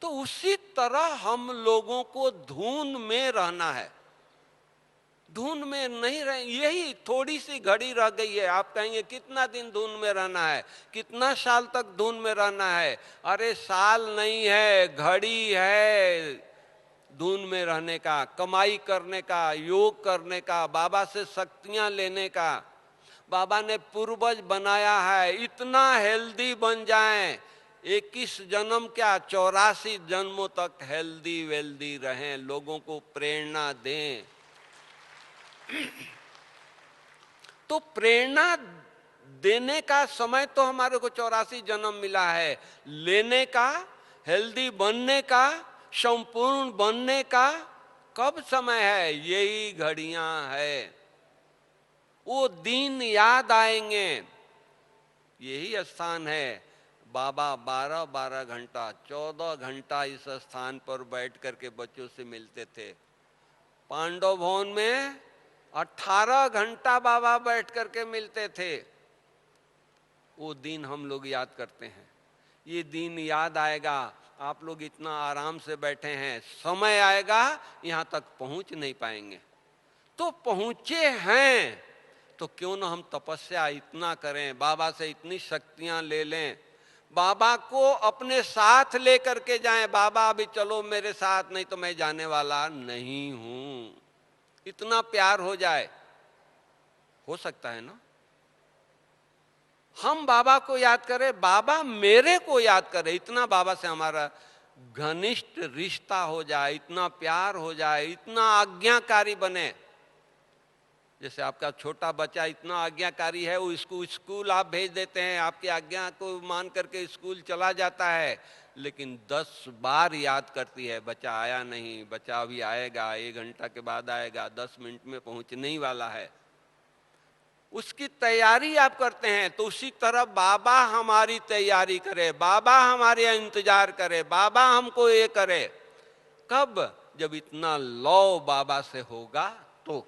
तो उसी तरह हम लोगों को धुन में रहना है, धुन में नहीं रहे। यही थोड़ी सी घड़ी रह गई है। आप कहेंगे कितना दिन धुन में रहना है, कितना साल तक धुन में रहना है? अरे साल नहीं है, घड़ी है धुन में रहने का, कमाई करने का, योग करने का, बाबा से शक्तियां लेने का। बाबा ने पूर्वज बनाया है, इतना हेल्दी बन जाएं, 21 जन्म क्या 84 जन्मों तक हेल्दी वेल्दी रहें, लोगों को प्रेरणा दें। तो प्रेरणा देने का समय तो हमारे को 84 जन्म मिला है, लेने का, हेल्दी बनने का, संपूर्ण बनने का कब समय है? यही घड़ियां है। वो दिन याद आएंगे। यही स्थान है। बाबा 12-12 घंटा 14 घंटा इस स्थान पर बैठ करके बच्चों से मिलते थे। पांडव भवन में 18 घंटा बाबा बैठ करके मिलते थे। वो दिन हम लोग याद करते हैं। ये दिन याद आएगा। आप लोग इतना आराम से बैठे हैं, समय आएगा यहाँ तक पहुंच नहीं पाएंगे। तो पहुंचे हैं तो क्यों ना हम तपस्या इतना करें, बाबा से इतनी शक्तियां ले लें, बाबा को अपने साथ लेकर के जाएं। बाबा अभी चलो मेरे साथ, नहीं तो मैं जाने वाला नहीं हूं। इतना प्यार हो जाए, हो सकता है ना? हम बाबा को याद करें, बाबा मेरे को याद करे, इतना बाबा से हमारा घनिष्ठ रिश्ता हो जाए, इतना प्यार हो जाए, इतना आज्ञाकारी बने। जैसे आपका छोटा बच्चा इतना आज्ञाकारी है, वो स्कूल आप भेज देते हैं, आपकी आज्ञा को मान करके स्कूल चला जाता है, लेकिन 10 बार याद करती है, बच्चा आया नहीं, बच्चा अभी आएगा, 1 घंटा के बाद आएगा, 10 मिनट में पहुंचने ही वाला है। उसकी तैयारी आप करते हैं। तो उसी तरह बाबा हमारी तैयारी करे, बाबा हमारे इंतजार करे, बाबा हमको ये करे। कब? जब इतना लौ बाबा से होगा तो,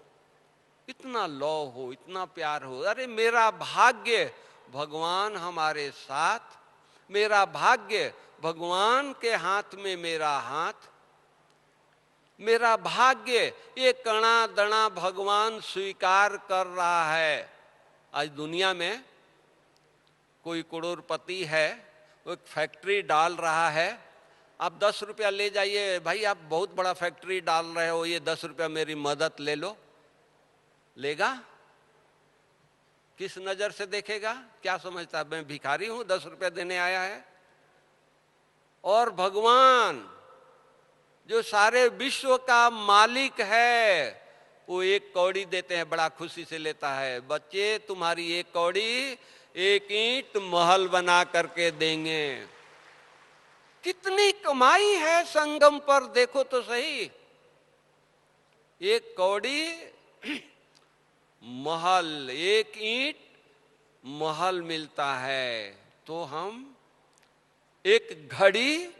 इतना लौ हो, इतना प्यार हो। अरे मेरा भाग्य भगवान हमारे साथ, मेरा भाग्य भगवान के हाथ में मेरा हाथ, मेरा भाग्य ये कणा दणा भगवान स्वीकार कर रहा है। आज दुनिया में कोई करोड़पति है, वो एक फैक्ट्री डाल रहा है, आप 10 रुपया ले जाइए, भाई आप बहुत बड़ा फैक्ट्री डाल रहे हो, ये 10 रुपया मेरी मदद ले लो। लेगा? किस नजर से देखेगा? क्या समझता है मैं भिखारी हूं, 10 रुपया देने आया है? और भगवान जो सारे विश्व का मालिक है, वो 1 कौड़ी देते हैं, बड़ा खुशी से लेता है। बच्चे तुम्हारी 1 कौड़ी 1 ईंट महल बना करके देंगे। कितनी कमाई है संगम पर, देखो तो सही। 1 कौड़ी महल, 1 ईंट महल मिलता है। तो हम एक घड़ी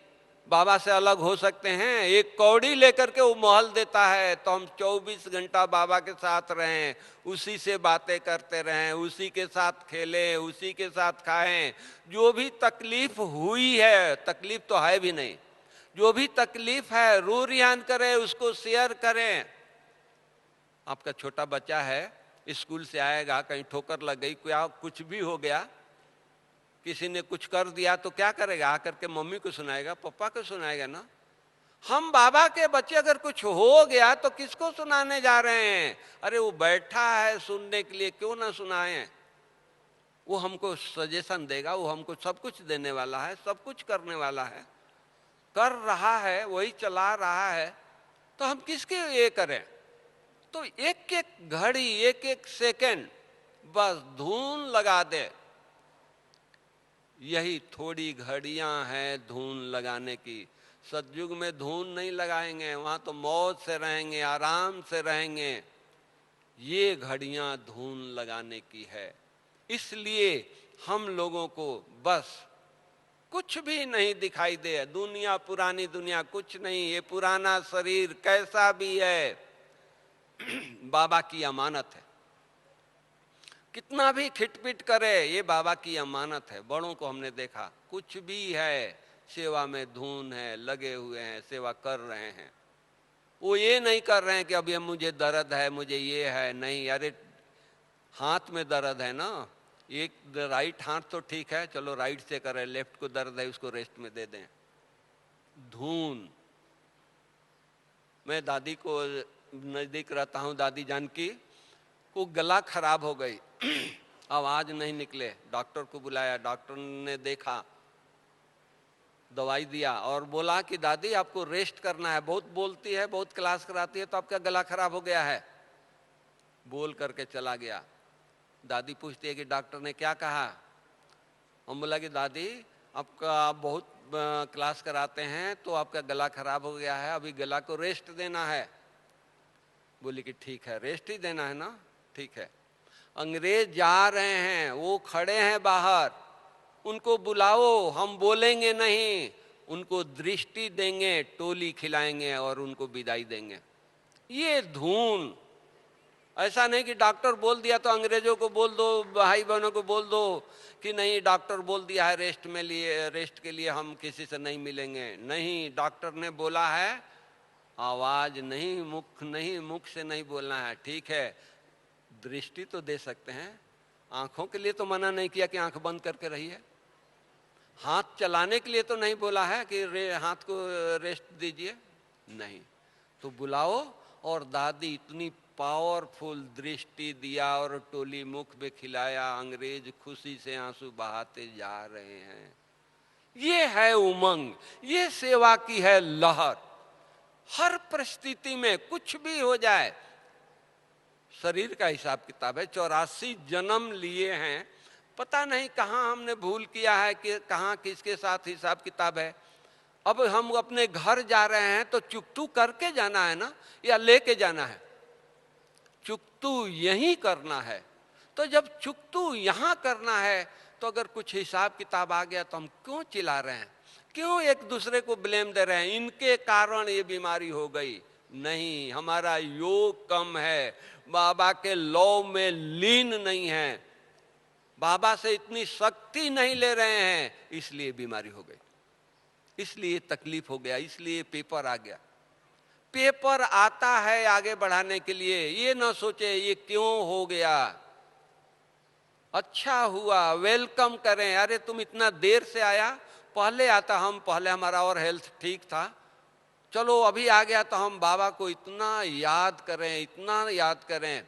बाबा से अलग हो सकते हैं, 1 कौड़ी लेकर के वो महल देता है, तो हम 24 घंटा बाबा के साथ रहें, उसी से बातें करते रहें, उसी के साथ खेलें, उसी के साथ खाएं। जो भी तकलीफ हुई है, तकलीफ तो है भी नहीं, जो भी तकलीफ है रू रियान करें, उसको शेयर करें। आपका छोटा बच्चा है, स्कूल से आएगा, कहीं ठोकर लग गई, क्या कुछ भी हो गया, किसी ने कुछ कर दिया, तो क्या करेगा? आकर के मम्मी को सुनाएगा, पापा को सुनाएगा ना। हम बाबा के बच्चे अगर कुछ हो गया तो किसको सुनाने जा रहे हैं? अरे वो बैठा है सुनने के लिए, क्यों ना सुनाएं? वो हमको सजेशन देगा, वो हमको सब कुछ देने वाला है, सब कुछ करने वाला है, कर रहा है, वही चला रहा है, तो हम किसके ये करें? तो 1-1 घड़ी, 1-1 सेकेंड बस धून लगा दे। यही थोड़ी घड़ियां हैं धून लगाने की। सतयुग में धून नहीं लगाएंगे, वहां तो मौज से रहेंगे, आराम से रहेंगे। ये घड़ियां धून लगाने की है। इसलिए हम लोगों को बस कुछ भी नहीं दिखाई दे, दुनिया पुरानी दुनिया कुछ नहीं, ये पुराना शरीर कैसा भी है बाबा की अमानत है। कितना भी खिटपिट करे, ये बाबा की अमानत है। बड़ों को हमने देखा, कुछ भी है, सेवा में धून है, लगे हुए हैं, सेवा कर रहे हैं। वो ये नहीं कर रहे हैं कि अभी मुझे दर्द है, मुझे ये है, नहीं। अरे हाथ में दर्द है ना, एक राइट हाथ तो ठीक है, चलो राइट से करें, लेफ्ट को दर्द है उसको रेस्ट में दे दें। धून। मैं दादी को नजदीक रहता हूँ, दादी जानकी को गला खराब हो गई आवाज नहीं निकले, डॉक्टर को बुलाया, डॉक्टर ने देखा, दवाई दिया और बोला कि दादी आपको रेस्ट करना है, बहुत बोलती है, बहुत क्लास कराती है, तो आपका गला खराब हो गया है। बोल करके चला गया। दादी पूछती है कि डॉक्टर ने क्या कहा? हम बोला कि दादी आपका आप बहुत क्लास कराते हैं तो आपका गला खराब हो गया है, अभी गला को रेस्ट देना है। बोली कि ठीक है, रेस्ट ही देना है ना, ठीक है। अंग्रेज जा रहे हैं, वो खड़े हैं बाहर, उनको बुलाओ, हम बोलेंगे नहीं, उनको दृष्टि देंगे, टोली खिलाएंगे और उनको विदाई देंगे। ये धून। ऐसा नहीं कि डॉक्टर बोल दिया तो अंग्रेजों को बोल दो, भाई बहनों को बोल दो कि नहीं डॉक्टर बोल दिया है रेस्ट के लिए हम किसी से नहीं मिलेंगे। नहीं, डॉक्टर ने बोला है, आवाज नहीं, मुख से नहीं बोलना है। ठीक है, दृष्टि तो दे सकते हैं, आंखों के लिए तो मना नहीं किया कि आंख बंद करके रहिए। हाथ चलाने के लिए तो नहीं बोला है कि हाथ को रेस्ट दीजिए, नहीं। तो बुलाओ। और दादी इतनी पावरफुल दृष्टि दिया और टोली मुख में खिलाया, अंग्रेज खुशी से आंसू बहाते जा रहे हैं। ये है उमंग, ये सेवा की है लहर। हर परिस्थिति में कुछ भी हो जाए, शरीर का हिसाब किताब है। 84 जन्म लिए हैं, पता नहीं कहाँ हमने भूल किया है कि कहाँ किसके साथ हिसाब किताब है। अब हम अपने घर जा रहे हैं तो चुकतू करके जाना है ना, या लेके जाना है? चुकतू यहीं करना है। तो जब चुकतू यहाँ करना है तो अगर कुछ हिसाब किताब आ गया तो हम क्यों चिल्ला रहे हैं, क्यों एक दूसरे को ब्लेम दे रहे हैं, इनके कारण ये बीमारी हो गई? नहीं, हमारा योग कम है, बाबा के लौ में लीन नहीं है, बाबा से इतनी शक्ति नहीं ले रहे हैं, इसलिए बीमारी हो गई, इसलिए तकलीफ हो गया, इसलिए पेपर आ गया। पेपर आता है आगे बढ़ाने के लिए, ये ना सोचे ये क्यों हो गया। अच्छा हुआ, वेलकम करें। अरे तुम इतना देर से आया, पहले आता हम, पहले हमारा और हेल्थ ठीक था, चलो अभी आ गया तो हम बाबा को इतना याद करें, इतना याद करें।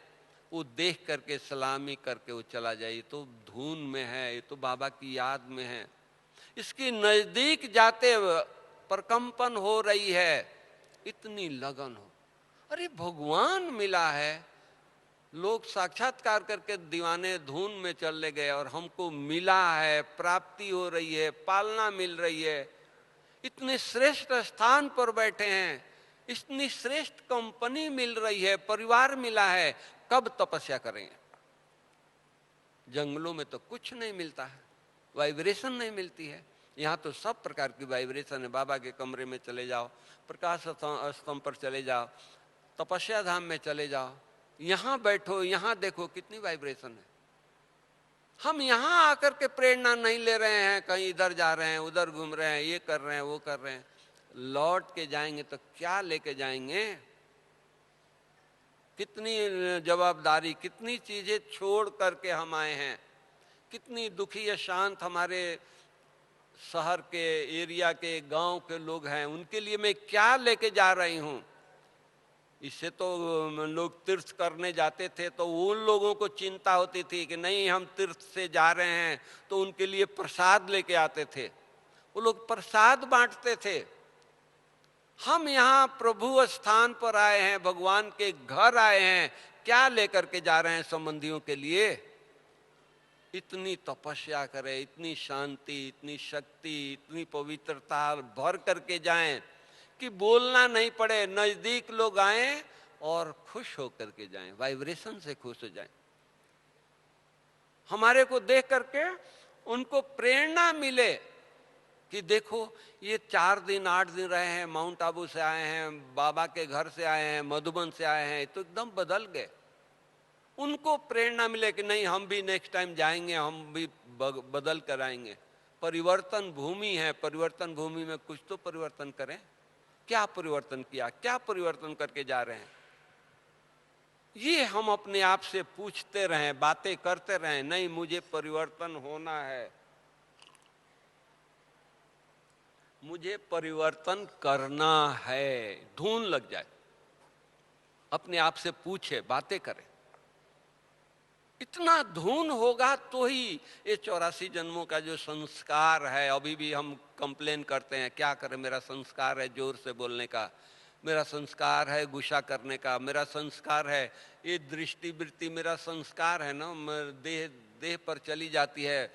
वो देख करके सलामी करके वो चला जाए, ये तो धून में है, ये तो बाबा की याद में है। इसकी नजदीक जाते प्रकंपन हो रही है, इतनी लगन हो। अरे भगवान मिला है, लोग साक्षात्कार करके दीवाने धून में चले गए और हमको मिला है, प्राप्ति हो रही है, पालना मिल रही है, इतने श्रेष्ठ स्थान पर बैठे हैं, इतनी श्रेष्ठ कंपनी मिल रही है, परिवार मिला है। कब तपस्या करेंगे? जंगलों में तो कुछ नहीं मिलता है, वाइब्रेशन नहीं मिलती है। यहाँ तो सब प्रकार की वाइब्रेशन है। बाबा के कमरे में चले जाओ, प्रकाश स्तंभ पर चले जाओ, तपस्या धाम में चले जाओ, यहाँ बैठो, यहाँ देखो कितनी वाइब्रेशन है। हम यहाँ आकर के प्रेरणा नहीं ले रहे हैं, कहीं इधर जा रहे हैं, उधर घूम रहे हैं, ये कर रहे हैं, वो कर रहे हैं। लौट के जाएंगे तो क्या लेके जाएंगे? कितनी जवाबदारी, कितनी चीजें छोड़ करके हम आए हैं। कितनी दुखी या शांत हमारे शहर के, एरिया के, गांव के लोग हैं, उनके लिए मैं क्या लेके जा रही हूं। इससे तो लोग तीर्थ करने जाते थे तो उन लोगों को चिंता होती थी कि नहीं हम तीर्थ से जा रहे हैं, तो उनके लिए प्रसाद लेके आते थे, वो लोग प्रसाद बांटते थे। हम यहाँ प्रभु स्थान पर आए हैं, भगवान के घर आए हैं, क्या लेकर के जा रहे हैं संबंधियों के लिए? इतनी तपस्या करें, इतनी शांति, इतनी शक्ति, इतनी पवित्रता भर करके जाएं कि बोलना नहीं पड़े, नजदीक लोग आएं और खुश होकर के जाएं, वाइब्रेशन से खुश हो जाएं। हमारे को देख करके उनको प्रेरणा मिले कि देखो ये 4 दिन 8 दिन रहे हैं, माउंट आबू से आए हैं, बाबा के घर से आए हैं, मधुबन से आए हैं, तो एकदम बदल गए। उनको प्रेरणा मिले कि नहीं हम भी नेक्स्ट टाइम जाएंगे, हम भी बदल कर आएंगे। परिवर्तन भूमि है, परिवर्तन भूमि में कुछ तो परिवर्तन करें। क्या परिवर्तन किया, क्या परिवर्तन करके जा रहे हैं, ये हम अपने आप से पूछते रहें, बातें करते रहें। नहीं मुझे परिवर्तन होना है, मुझे परिवर्तन करना है, धुन लग जाए, अपने आप से पूछे, बातें करें। इतना धुन होगा तो ही ये 84 जन्मों का जो संस्कार है, अभी भी हम कंप्लेन करते हैं, क्या करें, मेरा संस्कार है जोर से बोलने का, मेरा संस्कार है गुस्सा करने का, मेरा संस्कार है ये दृष्टि वृत्ति, मेरा संस्कार है ना, देह पर चली जाती है,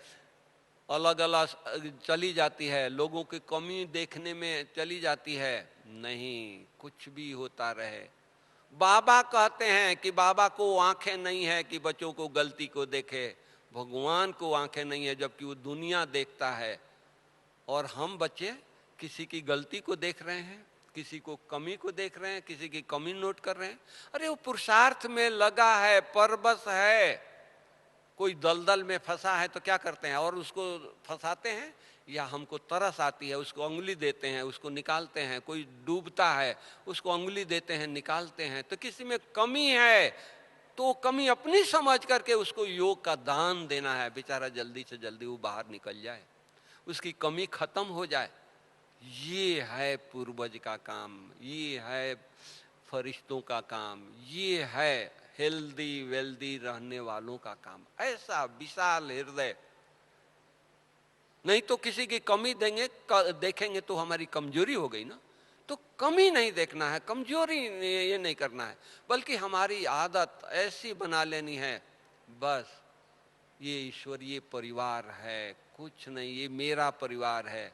अलग अलग चली जाती है, लोगों की कमी देखने में चली जाती है। नहीं, कुछ भी होता रहे। बाबा कहते हैं कि बाबा को आंखें नहीं है कि बच्चों को गलती को देखे, भगवान को आंखें नहीं है जबकि वो दुनिया देखता है। और हम बच्चे किसी की गलती को देख रहे हैं, किसी को कमी को देख रहे हैं, किसी की कमी नोट कर रहे हैं। अरे वो पुरुषार्थ में लगा है, परबस है। कोई दलदल में फंसा है तो क्या करते हैं, और उसको फंसाते हैं, या हमको तरस आती है उसको उंगली देते हैं, उसको निकालते हैं। कोई डूबता है उसको उंगली देते हैं, निकालते हैं। तो किसी में कमी है तो कमी अपनी समझ करके उसको योग का दान देना है, बेचारा जल्दी से जल्दी वो बाहर निकल जाए, उसकी कमी खत्म हो जाए। ये है पूर्वज का काम, ये है फरिश्तों का काम, ये है हेल्दी वेल्दी रहने वालों का काम। ऐसा विशाल हृदय। नहीं तो किसी की कमी देखेंगे तो हमारी कमजोरी हो गई ना। तो कमी नहीं देखना है, कमजोरी ये नहीं करना है, बल्कि हमारी आदत ऐसी बना लेनी है, बस ये ईश्वरीय परिवार है, कुछ नहीं, ये मेरा परिवार है।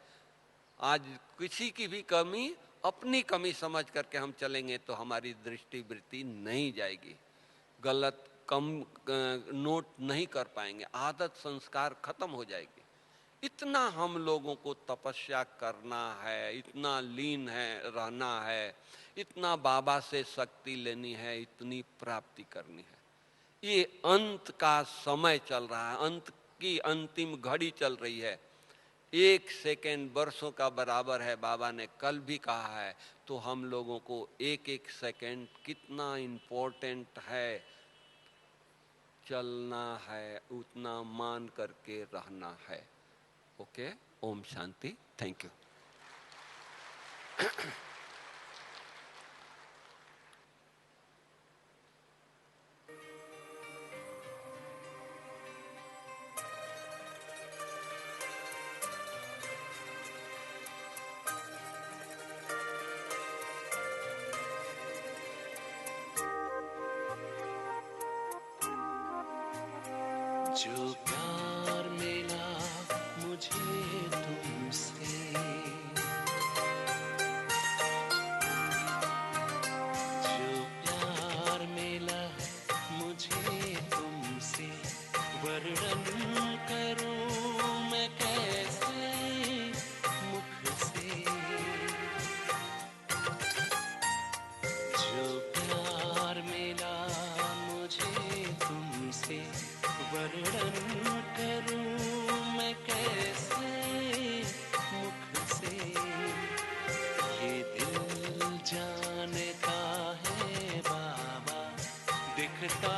आज किसी की भी कमी अपनी कमी समझ करके हम चलेंगे तो हमारी दृष्टि वृत्ति नहीं जाएगी, गलत कम नोट नहीं कर पाएंगे, आदत संस्कार खत्म हो जाएगी। इतना हम लोगों को तपस्या करना है, इतना लीन है रहना है, इतना बाबा से शक्ति लेनी है, इतनी प्राप्ति करनी है। ये अंत का समय चल रहा है, अंत की अंतिम घड़ी चल रही है। 1 सेकेंड वर्षों का बराबर है, बाबा ने कल भी कहा है। तो हम लोगों को 1-1 सेकेंड कितना इम्पोर्टेंट है, चलना है, उतना मान करके रहना है। ओके, ओम शांति, थैंक यू। जो प्यार मिला मुझे तुमसे, जो प्यार मिला मुझे तुमसे, वर्णन करूं मैं कैसे मुख से। जो प्यार मिला मुझे तुमसे, वर्णन करूं मैं कैसे मुख से। ये दिल जानता है बाबा, दिखता